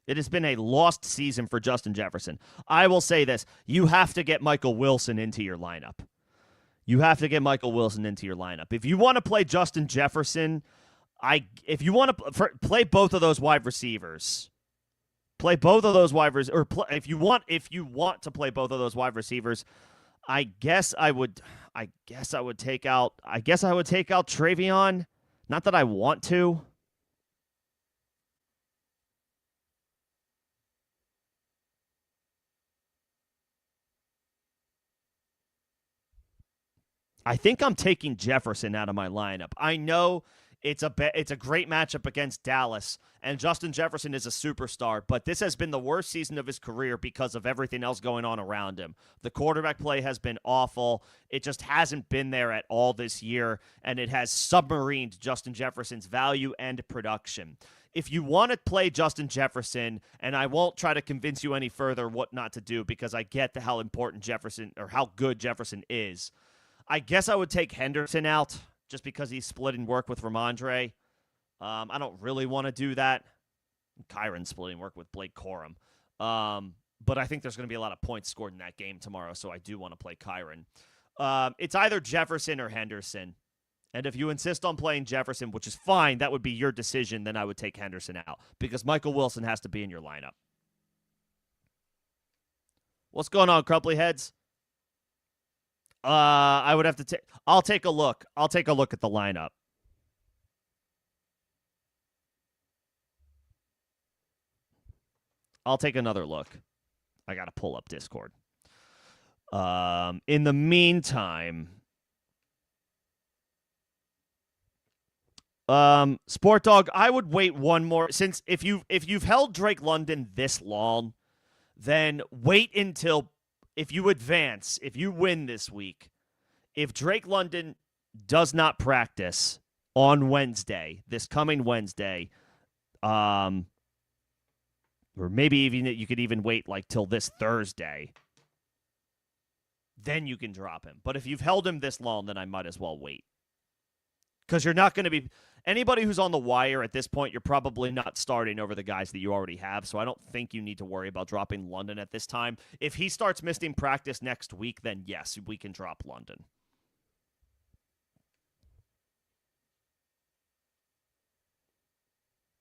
It has been a lost season for Justin Jefferson. I will say this. You have to get Michael Wilson into your lineup. You have to get Michael Wilson into your lineup. If you want to play Justin Jefferson, if you want to play both of those wide receivers, play both of those wide receivers, or if you want to play both of those wide receivers, I guess I would take out Travion. Not that I want to. I think I'm taking Jefferson out of my lineup. I know it's a great matchup against Dallas, and Justin Jefferson is a superstar, but this has been the worst season of his career because of everything else going on around him. The quarterback play has been awful. It just hasn't been there at all this year, and it has submarined Justin Jefferson's value and production. If you want to play Justin Jefferson, and I won't try to convince you any further what not to do because I get how important Jefferson or how good Jefferson is, I guess I would take Henderson out just because he's splitting work with Ramondre. I don't really want to do that. Kyron's splitting work with Blake Corum. But I think there's going to be a lot of points scored in that game tomorrow, so I do want to play Kyron. It's either Jefferson or Henderson. And if you insist on playing Jefferson, which is fine, that would be your decision, then I would take Henderson out because Michael Wilson has to be in your lineup. What's going on, Crumply Heads? I would have to take. I'll take a look. I'll take a look at the lineup. I'll take another look. I gotta pull up Discord. In the meantime, Sport Dog, I would wait one more since if you've held Drake London this long, then wait until. If you advance, if you win this week, if Drake London does not practice on Wednesday, this coming Wednesday, or maybe even you could even wait like till this Thursday, then you can drop him. But if you've held him this long, then I might as well wait. Because you're not going to be anybody who's on the wire at this point, you're probably not starting over the guys that you already have. So I don't think you need to worry about dropping London at this time. If he starts missing practice next week, then yes, we can drop London.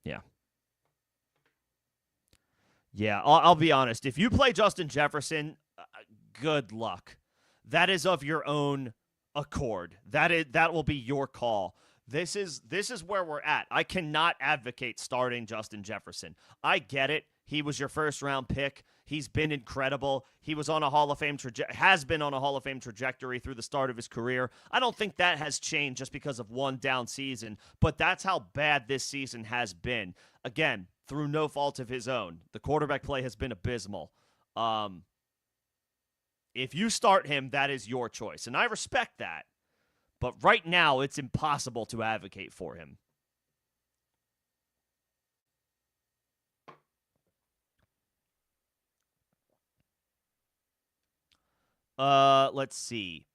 Yeah. Yeah, I'll be honest. If you play Justin Jefferson, good luck. That is of your own accord. That will be your call. This is where we're at. I cannot advocate starting Justin Jefferson. I get it. He was your first round pick. He's been incredible. He was on a Hall of Fame has been on a Hall of Fame trajectory through the start of his career. I don't think that has changed just because of one down season, but that's how bad this season has been. Again, through no fault of his own. The quarterback play has been abysmal. If you start him, that is your choice, and I respect that. But right now, it's impossible to advocate for him. Let's see.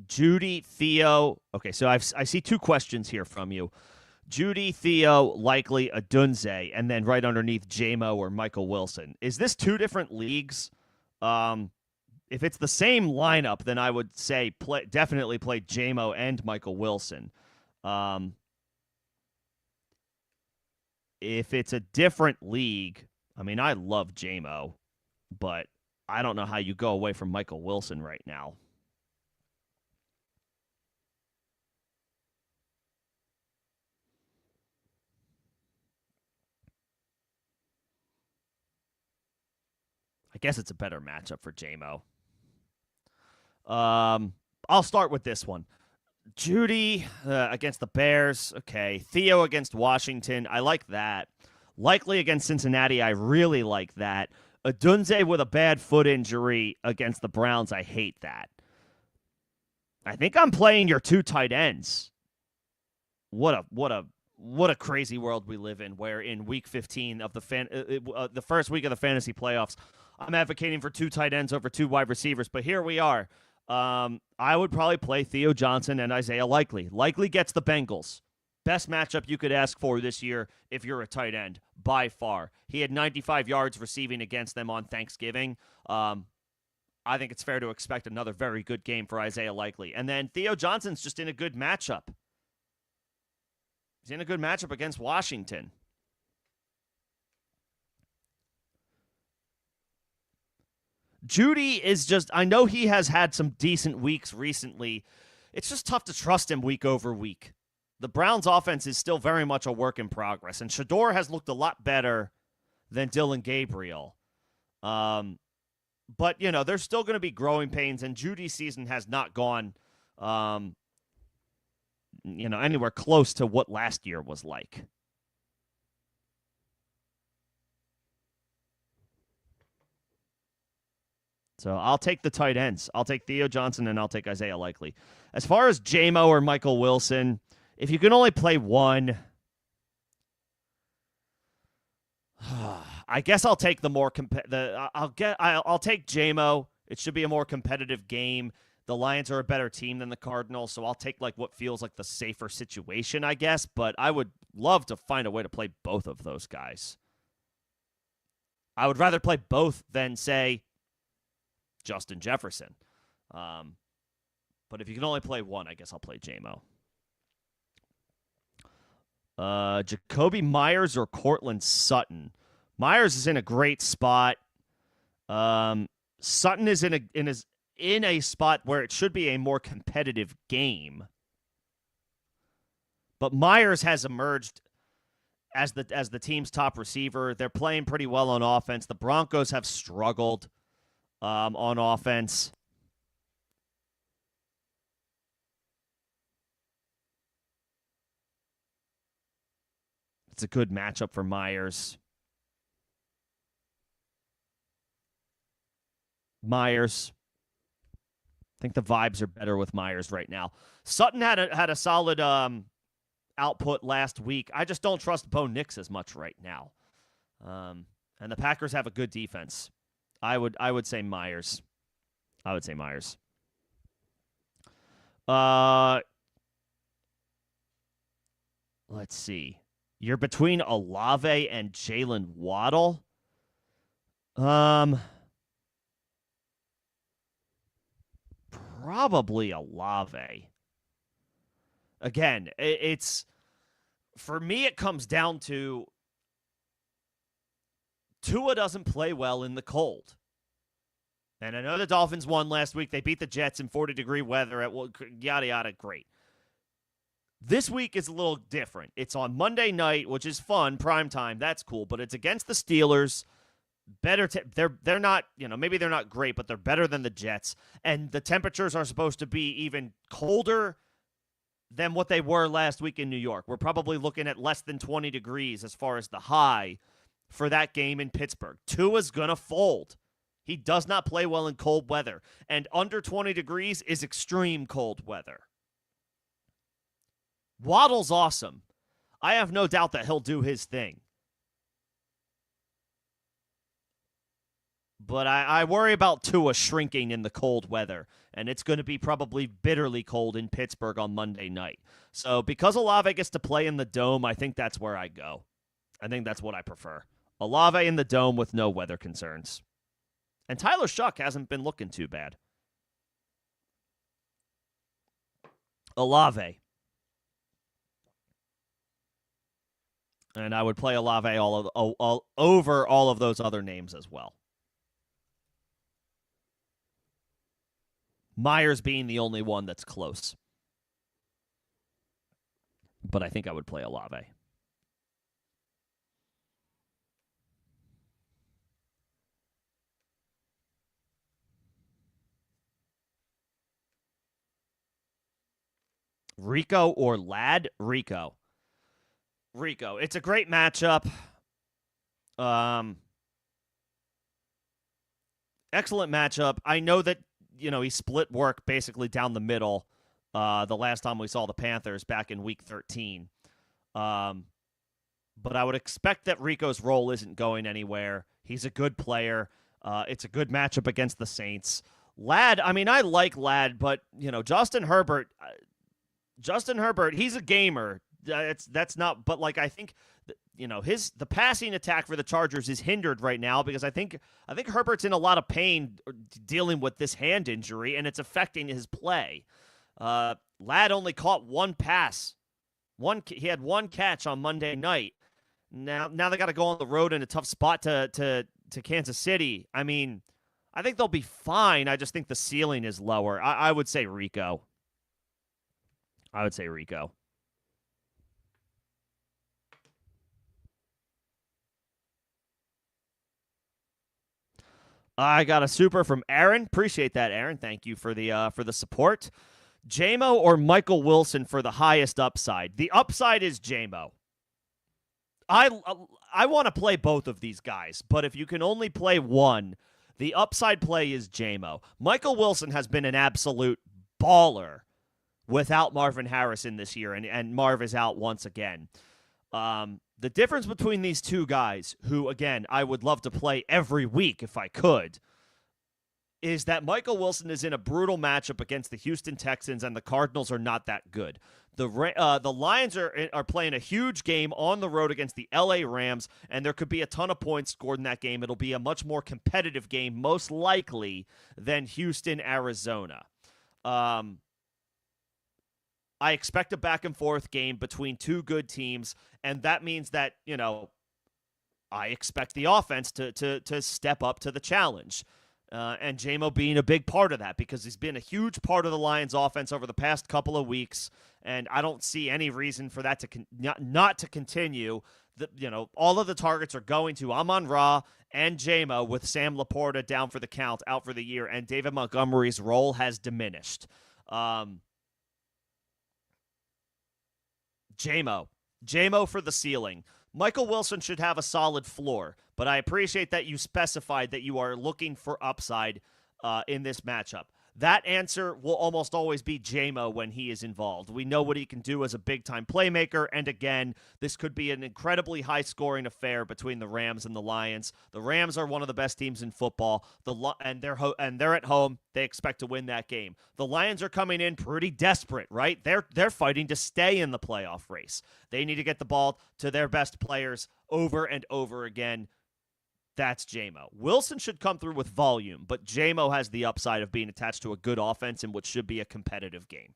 Judy, Theo. Okay, so I see two questions here from you. Judy, Theo, likely Adunze, and then right underneath JMO or Michael Wilson. Is this two different leagues? If it's the same lineup, then I would say definitely play JMO and Michael Wilson. If it's a different league, I mean, I love JMO, but I don't know how you go away from Michael Wilson right now. I guess it's a better matchup for JMO. I'll start with this one. Judy against the Bears. Okay. Theo against Washington. I like that. Likely against Cincinnati. I really like that. Adunze with a bad foot injury against the Browns. I hate that. I think I'm playing your two tight ends. What a crazy world we live in, where in week 15 of the first week of the fantasy playoffs, I'm advocating for two tight ends over two wide receivers. But here we are. I would probably play Theo Johnson and Isaiah Likely. Likely gets the Bengals. Best matchup you could ask for this year if you're a tight end, by far. He had 95 yards receiving against them on Thanksgiving. I think it's fair to expect another very good game for Isaiah Likely. And then Theo Johnson's just in a good matchup. He's in a good matchup against Washington. Judy is just, I know he has had some decent weeks recently. It's just tough to trust him week over week. The Browns' offense is still very much a work in progress, and Shedeur has looked a lot better than Dylan Gabriel. But, there's still going to be growing pains, and Judy's season has not gone, anywhere close to what last year was like. So I'll take the tight ends. I'll take Theo Johnson, and I'll take Isaiah Likely. As far as J-Mo or Michael Wilson, if you can only play one, I guess I'll take the more I'll take J-Mo. It should be a more competitive game. The Lions are a better team than the Cardinals, so I'll take what feels like the safer situation, I guess. But I would love to find a way to play both of those guys. I would rather play both than, say, Justin Jefferson. But if you can only play one, I guess I'll play J-Mo. Jacoby Myers or Cortland Sutton. Myers is in a great spot. Sutton is in a spot where it should be a more competitive game. But Myers has emerged as the team's top receiver. They're playing pretty well on offense. The Broncos have struggled on offense. It's a good matchup for Myers. I think the vibes are better with Myers right now. Sutton had a solid output last week. I just don't trust Bo Nix as much right now. And the Packers have a good defense. I would say Myers. Let's see. You're between Olave and Jalen Waddle. Probably Olave. Again, it's for me. It comes down to Tua doesn't play well in the cold. And I know the Dolphins won last week. They beat the Jets in 40-degree weather at yada yada. Great. This week is a little different. It's on Monday night, which is fun, prime time. That's cool, but it's against the Steelers. They're not, maybe they're not great, but they're better than the Jets. And the temperatures are supposed to be even colder than what they were last week in New York. We're probably looking at less than 20 degrees as far as the high for that game in Pittsburgh. Tua's going to fold. He does not play well in cold weather. And under 20 degrees is extreme cold weather. Waddle's awesome. I have no doubt that he'll do his thing. But I worry about Tua shrinking in the cold weather, and it's going to be probably bitterly cold in Pittsburgh on Monday night. So because Olave gets to play in the Dome, I think that's where I go. I think that's what I prefer. Olave in the Dome with no weather concerns. And Tyler Shuck hasn't been looking too bad. Olave. And I would play Olave all over all of those other names as well. Myers being the only one that's close. But I think I would play Olave. Rico or Ladd? Rico. It's a great matchup. Excellent matchup. I know that, he split work basically down the middle the last time we saw the Panthers back in Week 13. But I would expect that Rico's role isn't going anywhere. He's a good player. It's a good matchup against the Saints. Ladd, I like Ladd, but, Justin Herbert, he's a gamer. That's not, but I think, the passing attack for the Chargers is hindered right now because I think Herbert's in a lot of pain dealing with this hand injury, and it's affecting his play. Ladd only caught one pass He had one catch on Monday night. Now they got to go on the road in a tough spot to Kansas City. I mean, I think they'll be fine. I just think the ceiling is lower. I would say Rico. I would say Rico. I got a super from Aaron. Appreciate that, Aaron. Thank you for the support. JMO or Michael Wilson for the highest upside? The upside is JMO. I I want to play both of these guys, but if you can only play one, the upside play is JMO. Michael Wilson has been an absolute baller without Marvin Harrison this year, and Marv is out once again. The difference between these two guys, who, again, I would love to play every week if I could, is that Michael Wilson is in a brutal matchup against the Houston Texans, and the Cardinals are not that good. The Lions are playing a huge game on the road against the LA Rams, and there could be a ton of points scored in that game. It'll be a much more competitive game, most likely, than Houston, Arizona. I expect a back-and-forth game between two good teams, and that means that, I expect the offense to step up to the challenge. And JMO being a big part of that, because he's been a huge part of the Lions' offense over the past couple of weeks, and I don't see any reason for that to not to continue. All of the targets are going to Amon-Ra and JMO, with Sam Laporta down for the count, out for the year, and David Montgomery's role has diminished. JMO for the ceiling. Michael Wilson should have a solid floor, but I appreciate that you specified that you are looking for upside in this matchup. That answer will almost always be JMO when he is involved. We know what he can do as a big-time playmaker, and again, this could be an incredibly high-scoring affair between the Rams and the Lions. The Rams are one of the best teams in football, and they're at home. They expect to win that game. The Lions are coming in pretty desperate, right? They're fighting to stay in the playoff race. They need to get the ball to their best players over and over again. That's JMO. Wilson should come through with volume, but JMO has the upside of being attached to a good offense in what should be a competitive game.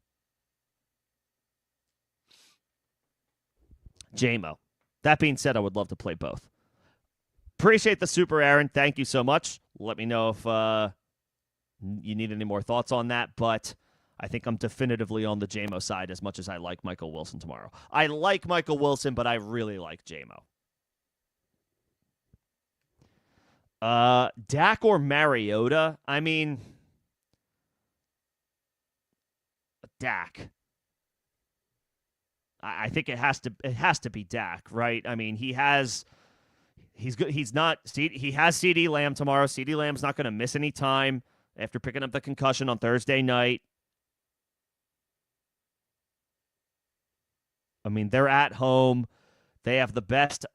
JMO. That being said, I would love to play both. Appreciate the super, Aaron. Thank you so much. Let me know if you need any more thoughts on that, but I think I'm definitively on the JMO side as much as I like Michael Wilson tomorrow. I like Michael Wilson, but I really like JMO. Dak or Mariota? I mean, Dak. I think it has to be Dak, right? I mean, he's good. He has CeeDee Lamb tomorrow. CeeDee Lamb's not going to miss any time after picking up the concussion on Thursday night. I mean, they're at home. They have the best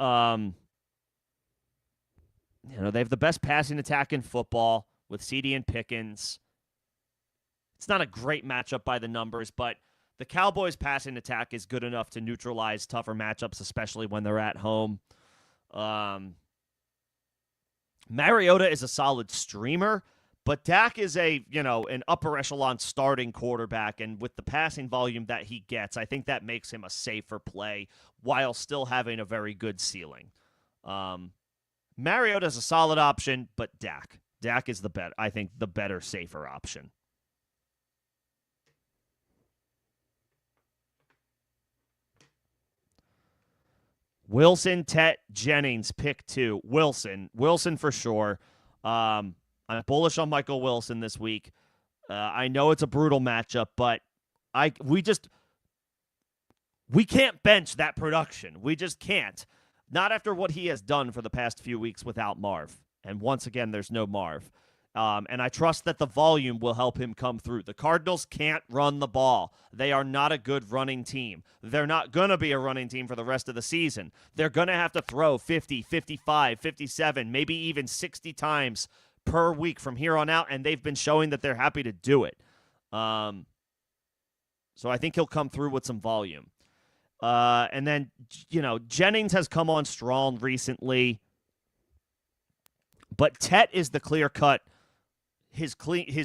they have the best passing attack in football with CD and Pickens. It's not a great matchup by the numbers, but the Cowboys' passing attack is good enough to neutralize tougher matchups, especially when they're at home. Mariota is a solid streamer, but Dak is an upper echelon starting quarterback, and with the passing volume that he gets, I think that makes him a safer play while still having a very good ceiling. Mariota is a solid option, but Dak is the better, safer option. Wilson, Tet, Jennings, pick 2. Wilson for sure. I'm bullish on Michael Wilson this week. I know it's a brutal matchup, but we can't bench that production. We just can't. Not after what he has done for the past few weeks without Marv. And once again, there's no Marv. And I trust that the volume will help him come through. The Cardinals can't run the ball. They are not a good running team. They're not going to be a running team for the rest of the season. They're going to have to throw 50, 55, 57, maybe even 60 times per week from here on out, and they've been showing that they're happy to do it. So I think he'll come through with some volume. And then, Jennings has come on strong recently, but Tet is the clear-cut, his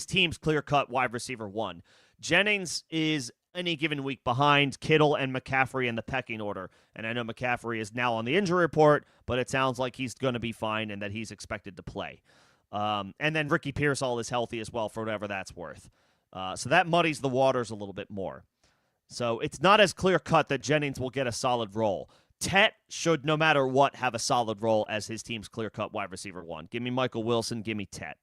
team's clear-cut wide receiver 1. Jennings is any given week behind Kittle and McCaffrey in the pecking order. And I know McCaffrey is now on the injury report, but it sounds like he's going to be fine and that he's expected to play. And then Ricky Pearsall is healthy as well, for whatever that's worth. So that muddies the waters a little bit more. So it's not as clear cut that Jennings will get a solid role. Tet should, no matter what, have a solid role as his team's clear cut wide receiver one. Give me Michael Wilson, give me Tet.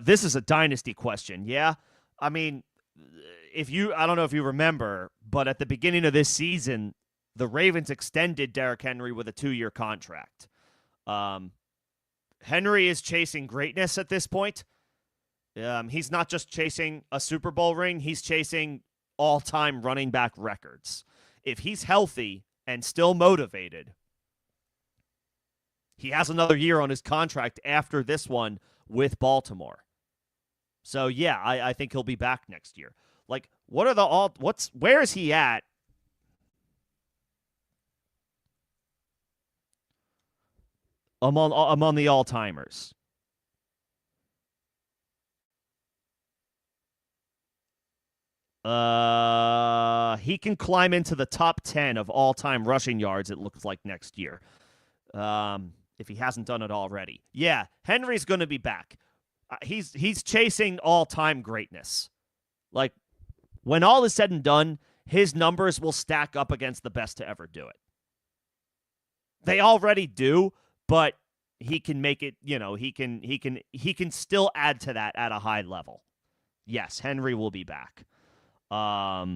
This is a dynasty question. Yeah. I mean, I don't know if you remember, but at the beginning of this season, the Ravens extended Derrick Henry with a 2-year contract. Henry is chasing greatness at this point. He's not just chasing a Super Bowl ring, he's chasing all-time running back records. If he's healthy and still motivated, he has another year on his contract after this one with Baltimore. So yeah, I think he'll be back next year. Like, where is he at? Among the all-timers. He can climb into the top 10 of all-time rushing yards, it looks like, next year. If he hasn't done it already. Yeah, Henry's going to be back. He's chasing all-time greatness. Like, when all is said and done, his numbers will stack up against the best to ever do it. They already do, but he can make it, he can still add to that at a high level. Yes, Henry will be back. I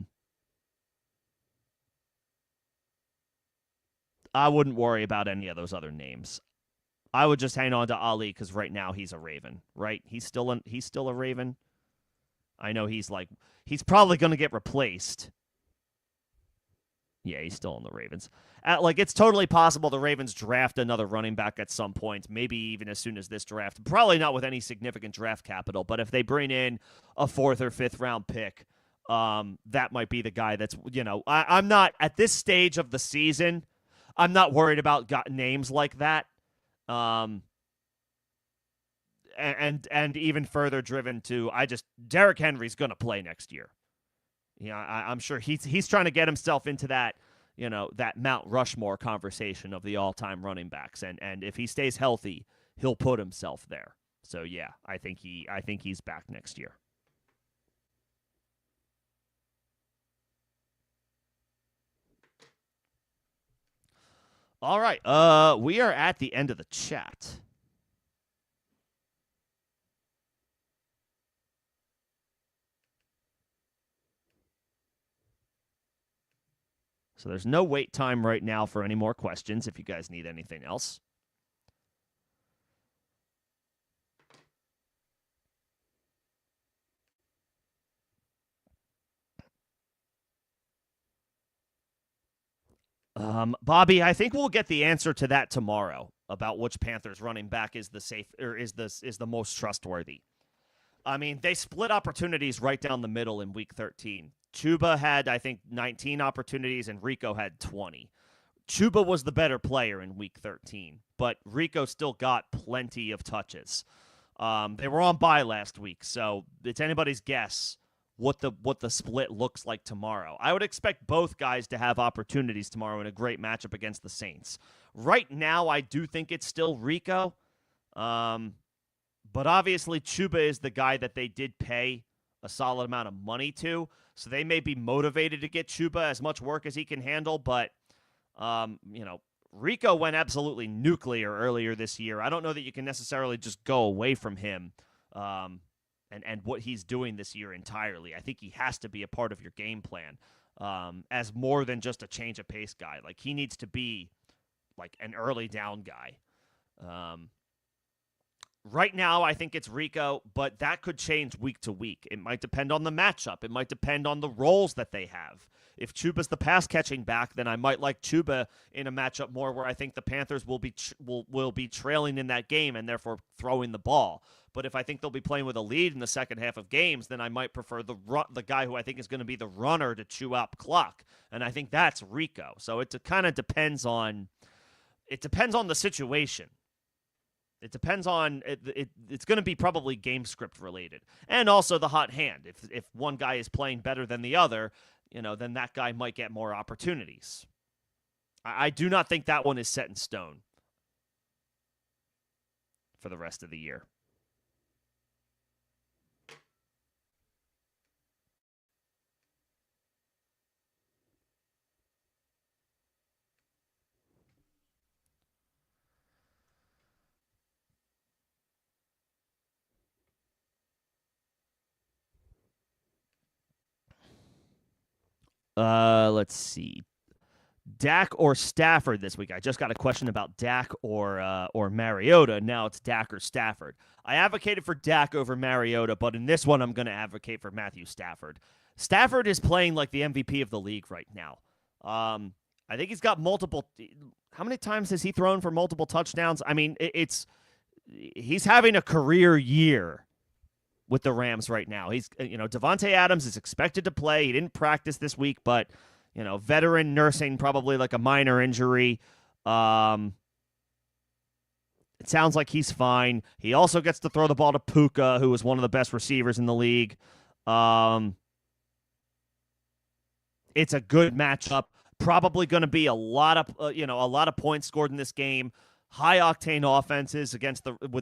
wouldn't worry about any of those other names. I would just hang on to Ali because right now he's a Raven, right? He's still a Raven. I know he's probably going to get replaced. Yeah, he's still in the Ravens. It's totally possible the Ravens draft another running back at some point, maybe even as soon as this draft. Probably not with any significant draft capital, but if they bring in a 4th or 5th round pick, that might be the guy that's, I'm not, at this stage of the season, I'm not worried about names like that. And even further driven to, Derrick Henry's going to play next year. Yeah, I'm sure he's trying to get himself into that, that Mount Rushmore conversation of the all-time running backs, and if he stays healthy, he'll put himself there. So yeah, I think he's back next year. All right, we are at the end of the chat. So there's no wait time right now for any more questions if you guys need anything else. Bobby, I think we'll get the answer to that tomorrow about which Panthers running back is the most trustworthy. I mean, they split opportunities right down the middle in week 13. Chuba had, I think, 19 opportunities, and Rico had 20. Chuba was the better player in week 13, but Rico still got plenty of touches. They were on bye last week, so it's anybody's guess what the split looks like tomorrow. I would expect both guys to have opportunities tomorrow in a great matchup against the Saints. Right now, I do think it's still Rico. But obviously, Chuba is the guy that they did pay a solid amount of money to, so they may be motivated to get Chuba as much work as he can handle, but, Rico went absolutely nuclear earlier this year. I don't know that you can necessarily just go away from him and what he's doing this year entirely. I think he has to be a part of your game plan as more than just a change of pace guy. Like, he needs to be like an early down guy. Right now, I think it's Rico, but that could change week to week. It might depend on the matchup. It might depend on the roles that they have. If Chuba's the pass-catching back, then I might like Chuba in a matchup more where I think the Panthers will be trailing in that game and therefore throwing the ball. But if I think they'll be playing with a lead in the second half of games, then I might prefer the guy who I think is going to be the runner to chew up clock, and I think that's Rico. So it kind of depends on the situation. It depends on it's going to be probably game script related, and also the hot hand. If one guy is playing better than the other, then that guy might get more opportunities. I do not think that one is set in stone for the rest of the year. Let's see. Dak or Stafford this week? I just got a question about Dak or Mariota. Now it's Dak or Stafford. I advocated for Dak over Mariota, but in this one, I'm going to advocate for Matthew Stafford. Stafford is playing like the MVP of the league right now. I think he's got multiple. How many times has he thrown for multiple touchdowns? I mean, he's having a career year with the Rams right now. He's Devontae Adams is expected to play. He didn't practice this week, but veteran nursing probably like a minor injury. It sounds like he's fine. He also gets to throw the ball to Puka, who is one of the best receivers in the league. It's a good matchup. Probably going to be a lot of points scored in this game. High octane offenses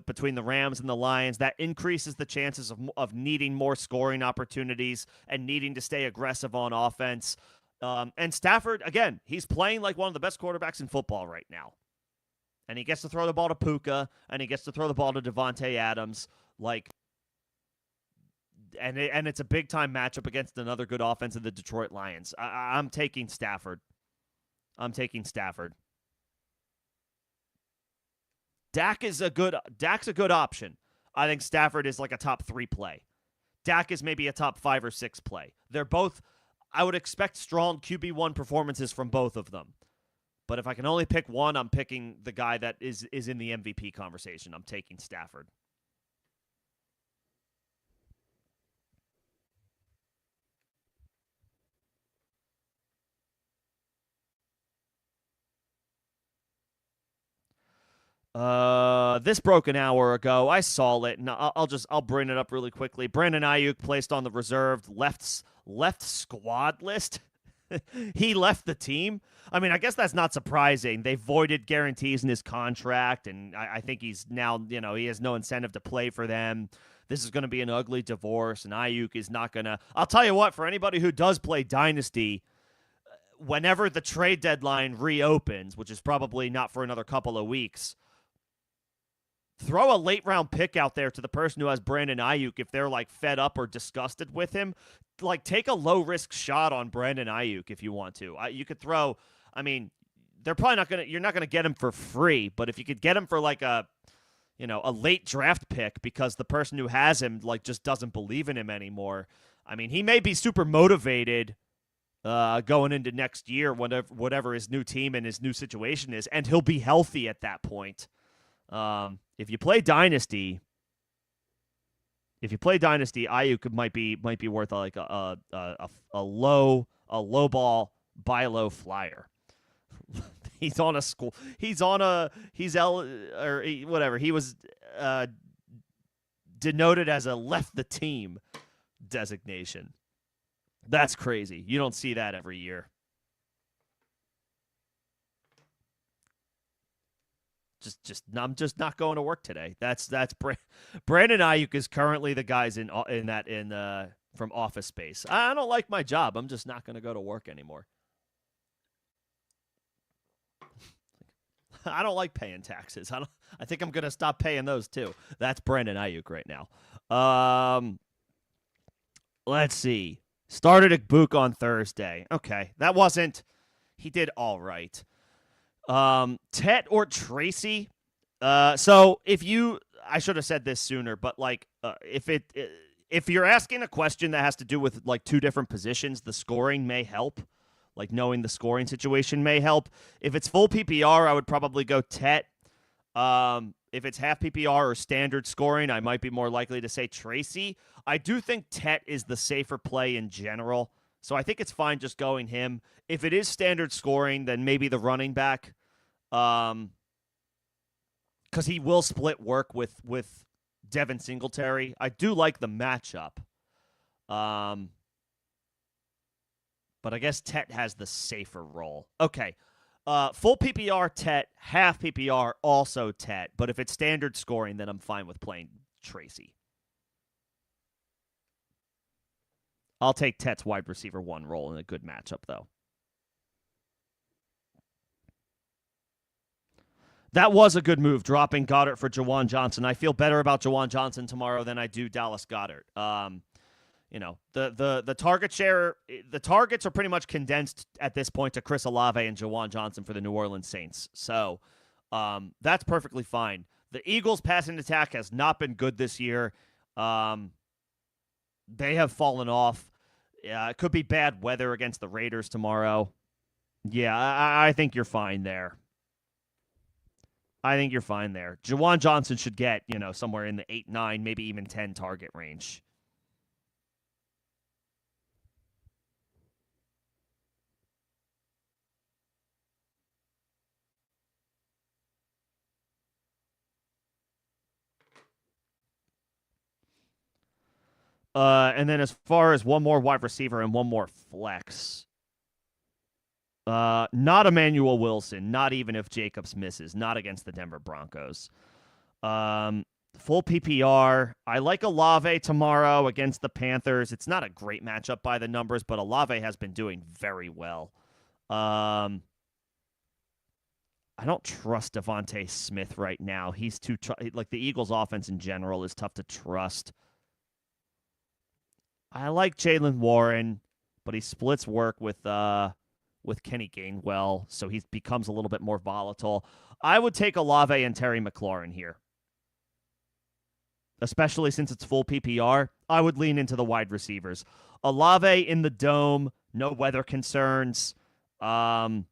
between the Rams and the Lions. That increases the chances of needing more scoring opportunities and needing to stay aggressive on offense. And Stafford, again, he's playing like one of the best quarterbacks in football right now. And he gets to throw the ball to Puka, and he gets to throw the ball to Devontae Adams. And it's a big-time matchup against another good offense of the Detroit Lions. I'm taking Stafford. Dak's a good option. I think Stafford is like a top 3 play. Dak is maybe a top 5 or 6 play. They're both, I would expect strong QB1 performances from both of them. But if I can only pick one, I'm picking the guy that is in the MVP conversation. I'm taking Stafford. This broke an hour ago. I saw it, and I'll bring it up really quickly. Brandon Ayuk placed on the reserved left squad list. He left the team. I mean, I guess that's not surprising. They voided guarantees in his contract, and I think he's now, he has no incentive to play for them. This is going to be an ugly divorce, and Ayuk is not going to. I'll tell you what, for anybody who does play Dynasty, whenever the trade deadline reopens, which is probably not for another couple of weeks, throw a late round pick out there to the person who has Brandon Ayuk if they're fed up or disgusted with him. Take a low risk shot on Brandon Ayuk if you want to. You could throw. I mean, they're probably not gonna. You're not gonna get him for free, but if you could get him for a late draft pick because the person who has him just doesn't believe in him anymore. I mean, he may be super motivated going into next year, whatever his new team and his new situation is, and he'll be healthy at that point. If you play Dynasty, Ayuk might be worth a low ball buy low flyer. He's on a school. He was denoted as a left the team designation. That's crazy. You don't see that every year. I'm just not going to work today. That's Brandon Ayuk is currently the guys in from Office Space. I don't like my job. I'm just not going to go to work anymore. I don't like paying taxes. I think I'm going to stop paying those too. That's Brandon Ayuk right now. Let's see. Started a book on Thursday. Okay, that wasn't. He did all right. Tet or Tracy. So I should have said this sooner, but if you're asking a question that has to do with two different positions, the scoring may help. Knowing the scoring situation may help. If it's full PPR, I would probably go Tet. If it's half PPR or standard scoring, I might be more likely to say Tracy. I do think Tet is the safer play in general. So I think it's fine just going him. If it is standard scoring, then maybe the running back. because he will split work with Devin Singletary. I do like the matchup. But I guess Tet has the safer role. Okay. Full PPR, Tet. Half PPR, also Tet. But if it's standard scoring, then I'm fine with playing Tracy. I'll take Tet's wide receiver 1 role in a good matchup, though. That was a good move, dropping Goddard for Jawan Johnson. I feel better about Jawan Johnson tomorrow than I do Dallas Goedert. The target share, the targets are pretty much condensed at this point to Chris Olave and Jawan Johnson for the New Orleans Saints. So that's perfectly fine. The Eagles' passing attack has not been good this year. They have fallen off. It could be bad weather against the Raiders tomorrow. Yeah, I think you're fine there. Jawan Johnson should get, somewhere in the 8, 9, maybe even 10 target range. And then as far as one more wide receiver and one more flex, not Emmanuel Wilson, not even if Jacobs misses, not against the Denver Broncos. Full PPR. I like Olave tomorrow against the Panthers. It's not a great matchup by the numbers, but Olave has been doing very well. I don't trust Devontae Smith right now. He's too the Eagles' offense in general is tough to trust. I like Jaylen Warren, but he splits work with Kenny Gainwell, so he becomes a little bit more volatile. I would take Olave and Terry McLaurin here, especially since it's full PPR. I would lean into the wide receivers. Olave in the dome, no weather concerns, and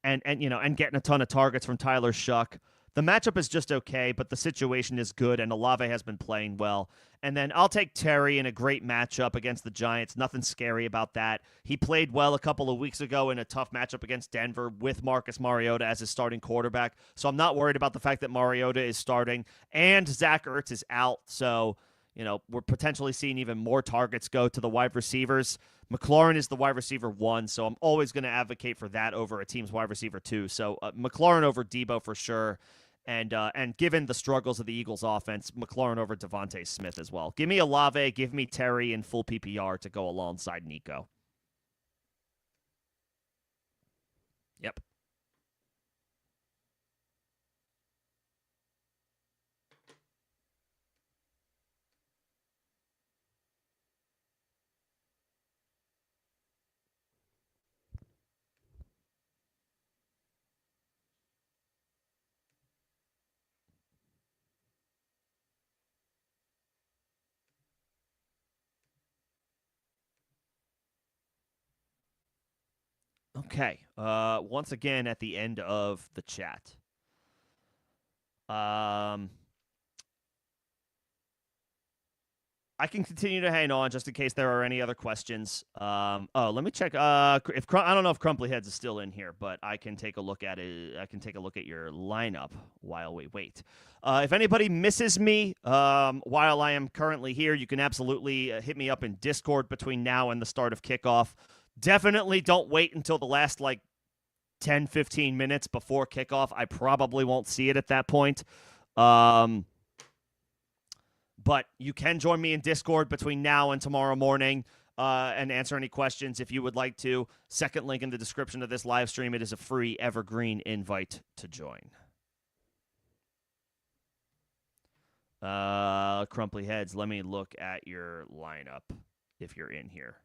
getting a ton of targets from Tyler Shuck. The matchup is just okay, but the situation is good, and Olave has been playing well. And then I'll take Terry in a great matchup against the Giants. Nothing scary about that. He played well a couple of weeks ago in a tough matchup against Denver with Marcus Mariota as his starting quarterback. So I'm not worried about the fact that Mariota is starting and Zach Ertz is out. So, we're potentially seeing even more targets go to the wide receivers. McLaurin is the wide receiver 1, so I'm always going to advocate for that over a team's wide receiver 2. So McLaurin over Debo for sure. And given the struggles of the Eagles' offense, McLaurin over Devontae Smith as well. Give me Olave, give me Terry in full PPR to go alongside Nico. Yep. Okay. Once again at the end of the chat. I can continue to hang on just in case there are any other questions. Let me check. If I don't know if Crumply Heads is still in here, but I can take a look at it. I can take a look at your lineup while we wait. If anybody misses me while I am currently here, you can absolutely hit me up in Discord between now and the start of kickoff. Definitely don't wait until the last 10, 15 minutes before kickoff. I probably won't see it at that point. But you can join me in Discord between now and tomorrow morning and answer any questions if you would like to. Second link in the description of this live stream. It is a free evergreen invite to join. Crumply Heads, let me look at your lineup if you're in here.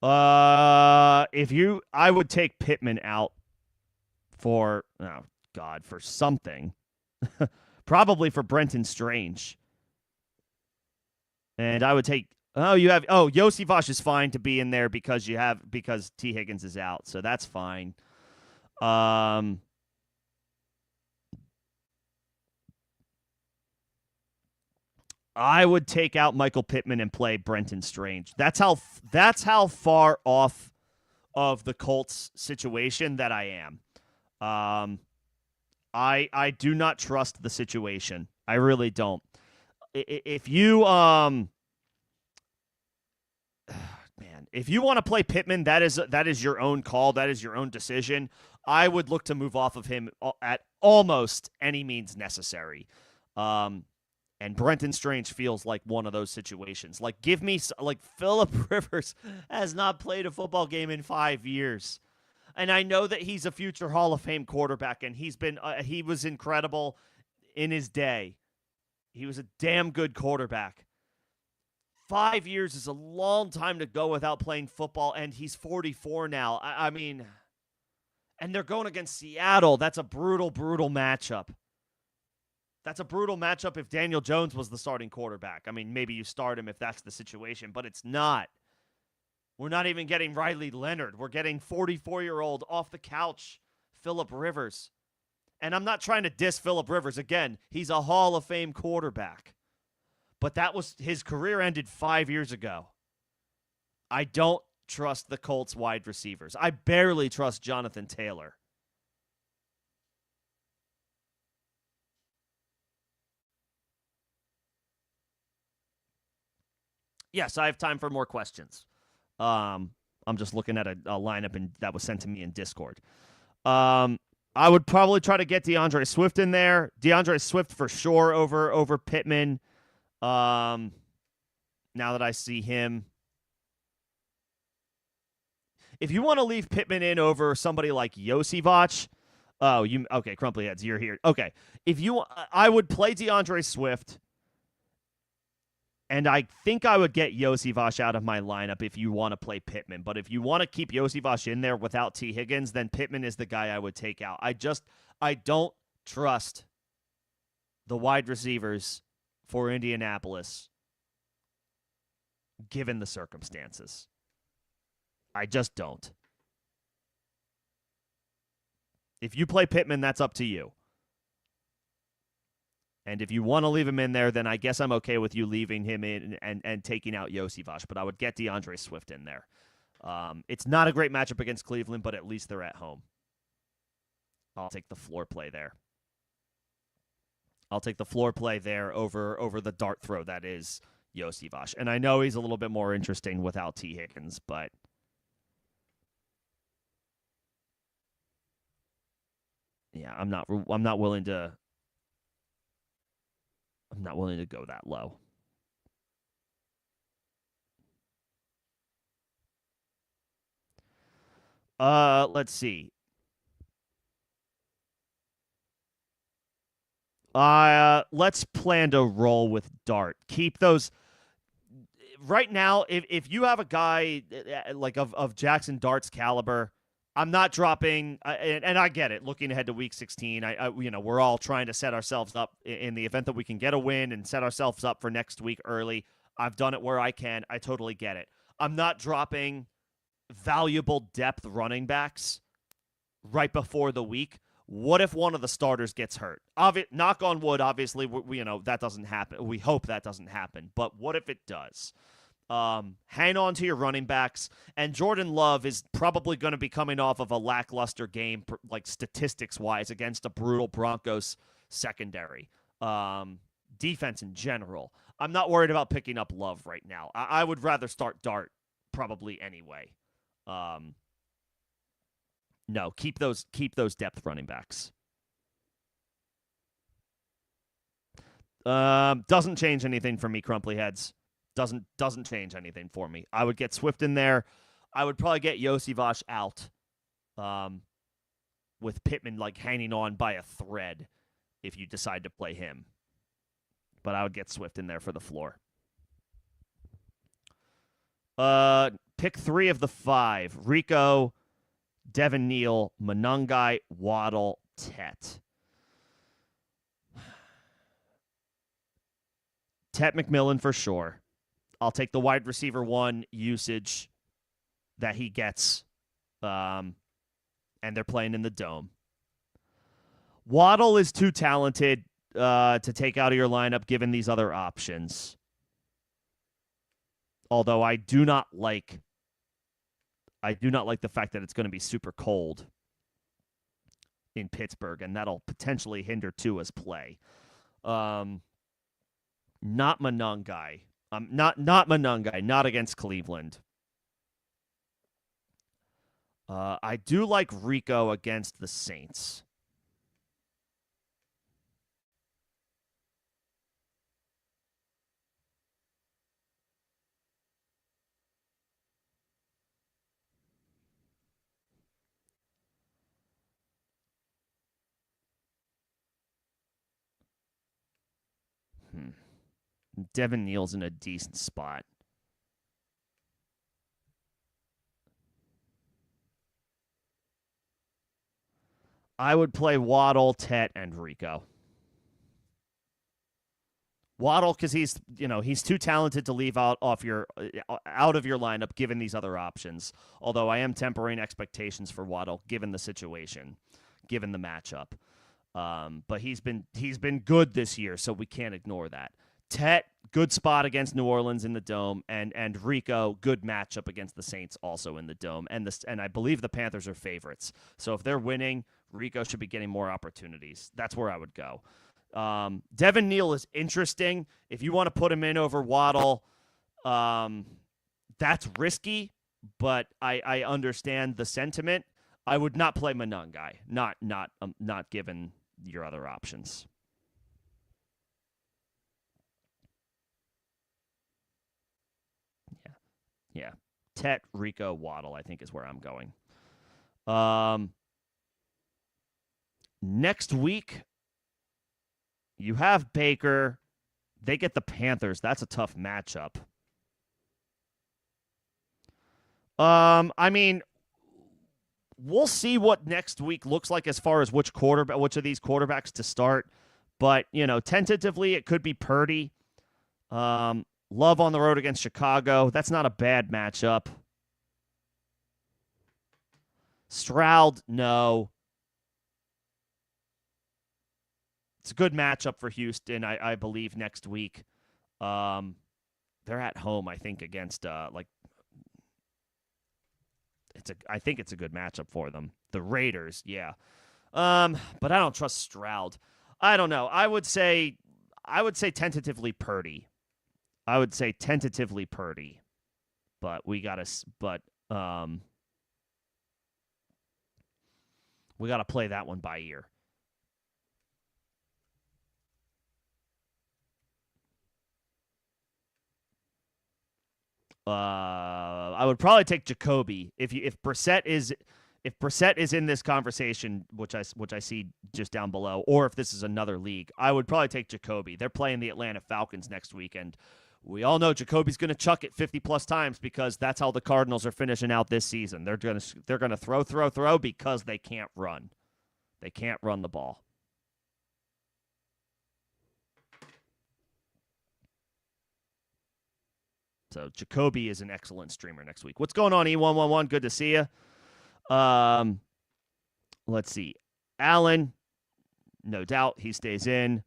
I would take Pittman out for something. Probably for Brenton Strange. And I would take Yossi Vosh is fine to be in there because T. Higgins is out, so that's fine. I would take out Michael Pittman and play Brenton Strange. That's how far off of the Colts situation that I am. Um, I do not trust the situation. I really don't. If you man, if you want to play Pittman, that is your own call. That is your own decision. I would look to move off of him at almost any means necessary. Um, and Brenton Strange feels like one of those situations. Like, give me like Phillip Rivers has not played a football game in 5 years. And I know that he's a future Hall of Fame quarterback, and he was incredible in his day. He was a damn good quarterback. 5 years is a long time to go without playing football, and he's 44 now. I mean, and they're going against Seattle. That's a brutal, brutal matchup. That's a brutal matchup if Daniel Jones was the starting quarterback. I mean, maybe you start him if that's the situation, but it's not. We're not even getting Riley Leonard. We're getting 44-year-old off the couch Phillip Rivers. And I'm not trying to diss Phillip Rivers. Again, he's a Hall of Fame quarterback. But his career ended 5 years ago. I don't trust the Colts wide receivers. I barely trust Jonathan Taylor. Yes, I have time for more questions. I'm just looking at a lineup that was sent to me in Discord. I would probably try to get DeAndre Swift in there. DeAndre Swift for sure over Pittman. Now that I see him. If you want to leave Pittman in over somebody like Yosivach, okay, Crumply Heads, you're here. Okay. I would play DeAndre Swift. And I think I would get Yosivach out of my lineup if you want to play Pittman. But if you want to keep Yosivach in there without T. Higgins, then Pittman is the guy I would take out. I don't trust the wide receivers for Indianapolis given the circumstances. I just don't. If you play Pittman, that's up to you. And if you want to leave him in there, then I guess I'm okay with you leaving him in and taking out Yosivach. But I would get DeAndre Swift in there. It's not a great matchup against Cleveland, but at least they're at home. I'll take the floor play there. I'll take the floor play there over the dart throw that is Yosivach. And I know he's a little bit more interesting without T. Higgins, but yeah, I'm not willing to go that low. Let's see. Let's plan to roll with Dart. Keep those right now. If you have a guy like of Jackson Dart's caliber, I'm not dropping. And I get it. Looking ahead to Week 16, we're all trying to set ourselves up in the event that we can get a win and set ourselves up for next week early. I've done it where I can. I totally get it. I'm not dropping valuable depth running backs right before the week. What if one of the starters gets hurt? Knock on wood, obviously, that doesn't happen. We hope that doesn't happen. But what if it does? Hang on to your running backs. And Jordan Love is probably going to be coming off of a lackluster game, like statistics-wise, against a brutal Broncos secondary. Defense in general. I'm not worried about picking up Love right now. I would rather start Dart probably anyway. No, keep those depth running backs. Doesn't change anything for me, Crumply Heads. Doesn't change anything for me. I would get Swift in there. I would probably get Yosivach out. With Pittman like hanging on by a thread if you decide to play him. But I would get Swift in there for the floor. Pick 3 of the 5. Rico, Devin Neal, Monangai, Waddle, Tet. Tet McMillan for sure. I'll take the wide receiver 1 usage that he gets. And they're playing in the dome. Waddle is too talented to take out of your lineup given these other options. Although I do not like I do not like the fact that it's going to be super cold in Pittsburgh, and that'll potentially hinder Tua's play. Um, not Monangai. Not Monangai. Not against Cleveland. I do like Rico against the Saints. Hmm. Devin Neal's in a decent spot. I would play Waddle, Tet, and Rico. Waddle because he's too talented to leave out of your lineup given these other options. Although I am tempering expectations for Waddle given the situation, given the matchup. But he's been good this year, so we can't ignore that. Tet, good spot against New Orleans in the Dome, and Rico, good matchup against the Saints also in the Dome, and I believe the Panthers are favorites. So if they're winning, Rico should be getting more opportunities. That's where I would go. Devin Neal is interesting. If you want to put him in over Waddle, that's risky, but I understand the sentiment. I would not play Monangai, not given your other options. Yeah, yeah. Tet, Rico, Waddle, I think is where I'm going. Um, next week you have Baker. They get the Panthers. That's a tough matchup. I mean, we'll see what next week looks like as far as which of these quarterbacks to start. But tentatively, it could be Purdy. Love on the road against Chicago. That's not a bad matchup. Stroud, no. It's a good matchup for Houston, I believe, next week. They're at home, I think, against I think it's a good matchup for them. The Raiders, yeah. But I don't trust Stroud. I don't know. I would say tentatively Purdy. But we got to play that one by ear. I would probably take Jacoby if Brissett is in this conversation, which I see just down below, or if this is another league. I would probably take Jacoby. They're playing the Atlanta Falcons next week, and we all know Jacoby's going to chuck it 50 plus times because that's how the Cardinals are finishing out this season. They're going to throw because they can't run. They can't run the ball. So Jacoby is an excellent streamer next week. What's going on, E111? Good to see you. Let's see. Allen, no doubt he stays in.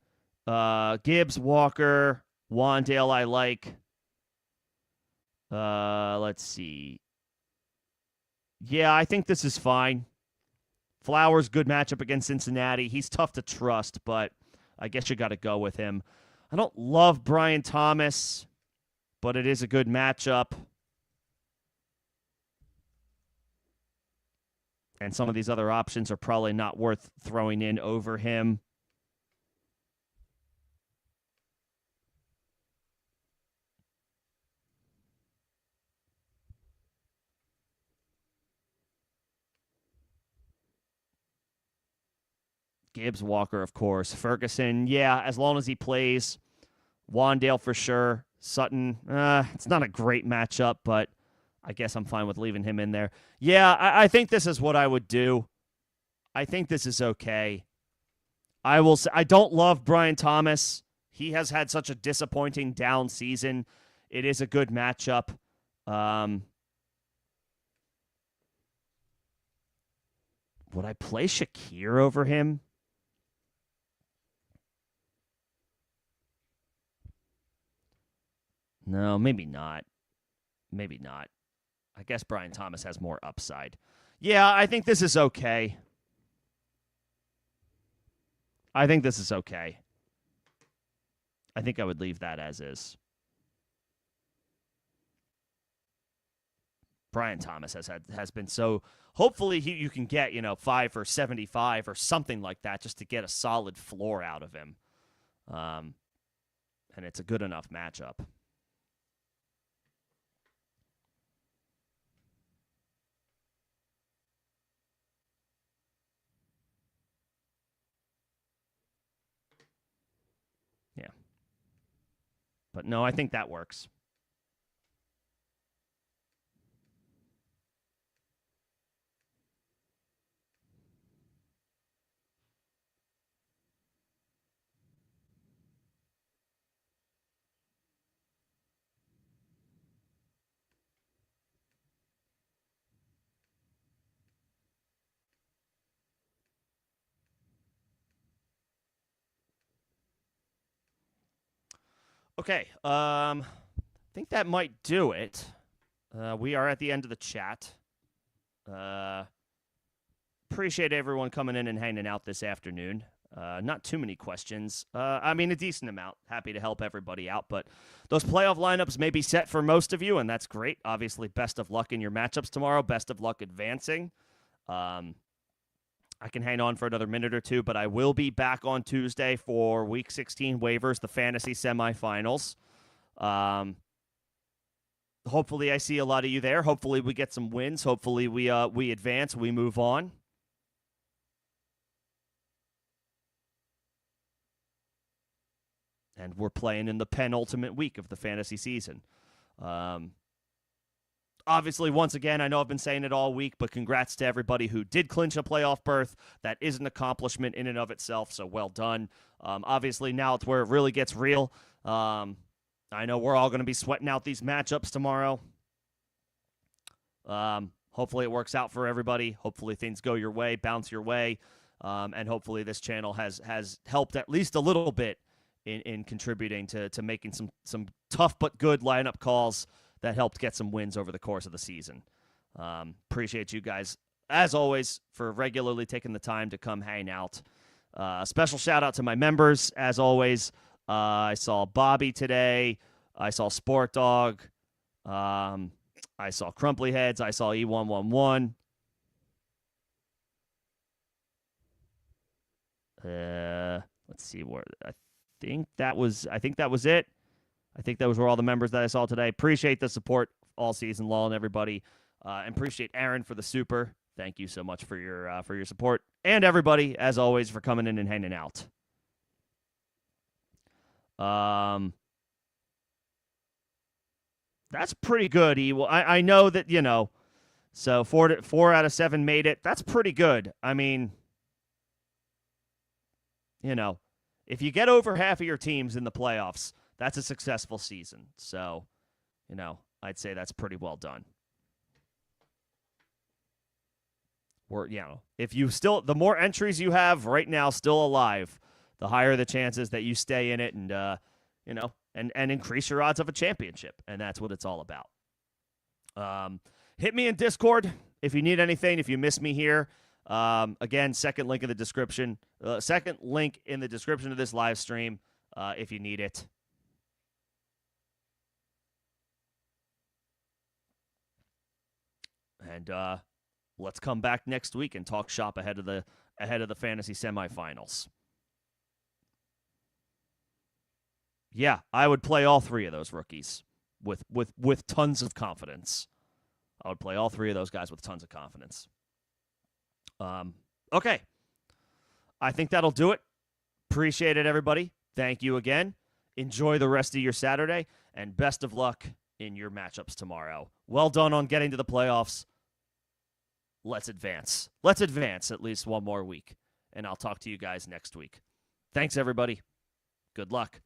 Gibbs, Walker, Wan'Dale, I like. Let's see. Yeah, I think this is fine. Flowers, good matchup against Cincinnati. He's tough to trust, but I guess you got to go with him. I don't love Brian Thomas, but it is a good matchup. And some of these other options are probably not worth throwing in over him. Gibbs, Walker, of course. Ferguson, yeah, as long as he plays. Wan'Dale for sure. Sutton, it's not a great matchup, but I guess I'm fine with leaving him in there. Yeah, I think this is what I would do. I think this is okay. I will say I don't love Brian Thomas. He has had such a disappointing down season. It is a good matchup. Would I play Shakir over him? No, maybe not. Maybe not. I guess Brian Thomas has more upside. Yeah, I think this is okay. I think this is okay. I think I would leave that as is. Brian Thomas has been so. Hopefully, you can get 5 or 75 or something like that just to get a solid floor out of him, and it's a good enough matchup. Yeah, but no, I think that works. Okay, I think that might do it. We are at the end of the chat. Appreciate everyone coming in and hanging out this afternoon. Not too many questions. I mean, a decent amount. Happy to help everybody out, but those playoff lineups may be set for most of you, and that's great. Obviously, best of luck in your matchups tomorrow. Best of luck advancing. I can hang on for another minute or two, but I will be back on Tuesday for Week 16 waivers, the fantasy semifinals. Hopefully, I see a lot of you there. Hopefully, we get some wins. Hopefully, we advance. We move on. And we're playing in the penultimate week of the fantasy season. Obviously, once again, I know I've been saying it all week, but congrats to everybody who did clinch a playoff berth. That is an accomplishment in and of itself, so well done. Obviously, now it's where it really gets real. I know we're all going to be sweating out these matchups tomorrow. Hopefully it works out for everybody. Hopefully things go your way, bounce your way, and hopefully this channel has helped at least a little bit in contributing to making some tough but good lineup calls that helped get some wins over the course of the season. Appreciate you guys, as always, for regularly taking the time to come hang out. Special shout out to my members, as always. I saw Bobby today. I saw Sport Dog. I saw Crumply Heads. I saw E111. Let's see where I think that was it. I think those were all the members that I saw today. Appreciate the support all season long, everybody. And appreciate Aaron for the super. Thank you so much for your support. And everybody, as always, for coming in and hanging out. That's pretty good, Evil. I know that, so 4 out of 7 made it. That's pretty good. I mean, if you get over half of your teams in the playoffs, that's a successful season. So, I'd say that's pretty well done. Or, if you the more entries you have right now still alive, the higher the chances that you stay in it and, and increase your odds of a championship. And that's what it's all about. Hit me in Discord if you need anything, if you miss me here. Again, second link in the description. Second link in the description of this live stream if you need it. And let's come back next week and talk shop ahead of the fantasy semifinals. Yeah, I would play all 3 of those rookies with tons of confidence. I would play all 3 of those guys with tons of confidence. Okay. I think that'll do it. Appreciate it, everybody. Thank you again. Enjoy the rest of your Saturday, and best of luck in your matchups tomorrow. Well done on getting to the playoffs. Let's advance. Let's advance at least one more week, and I'll talk to you guys next week. Thanks, everybody. Good luck.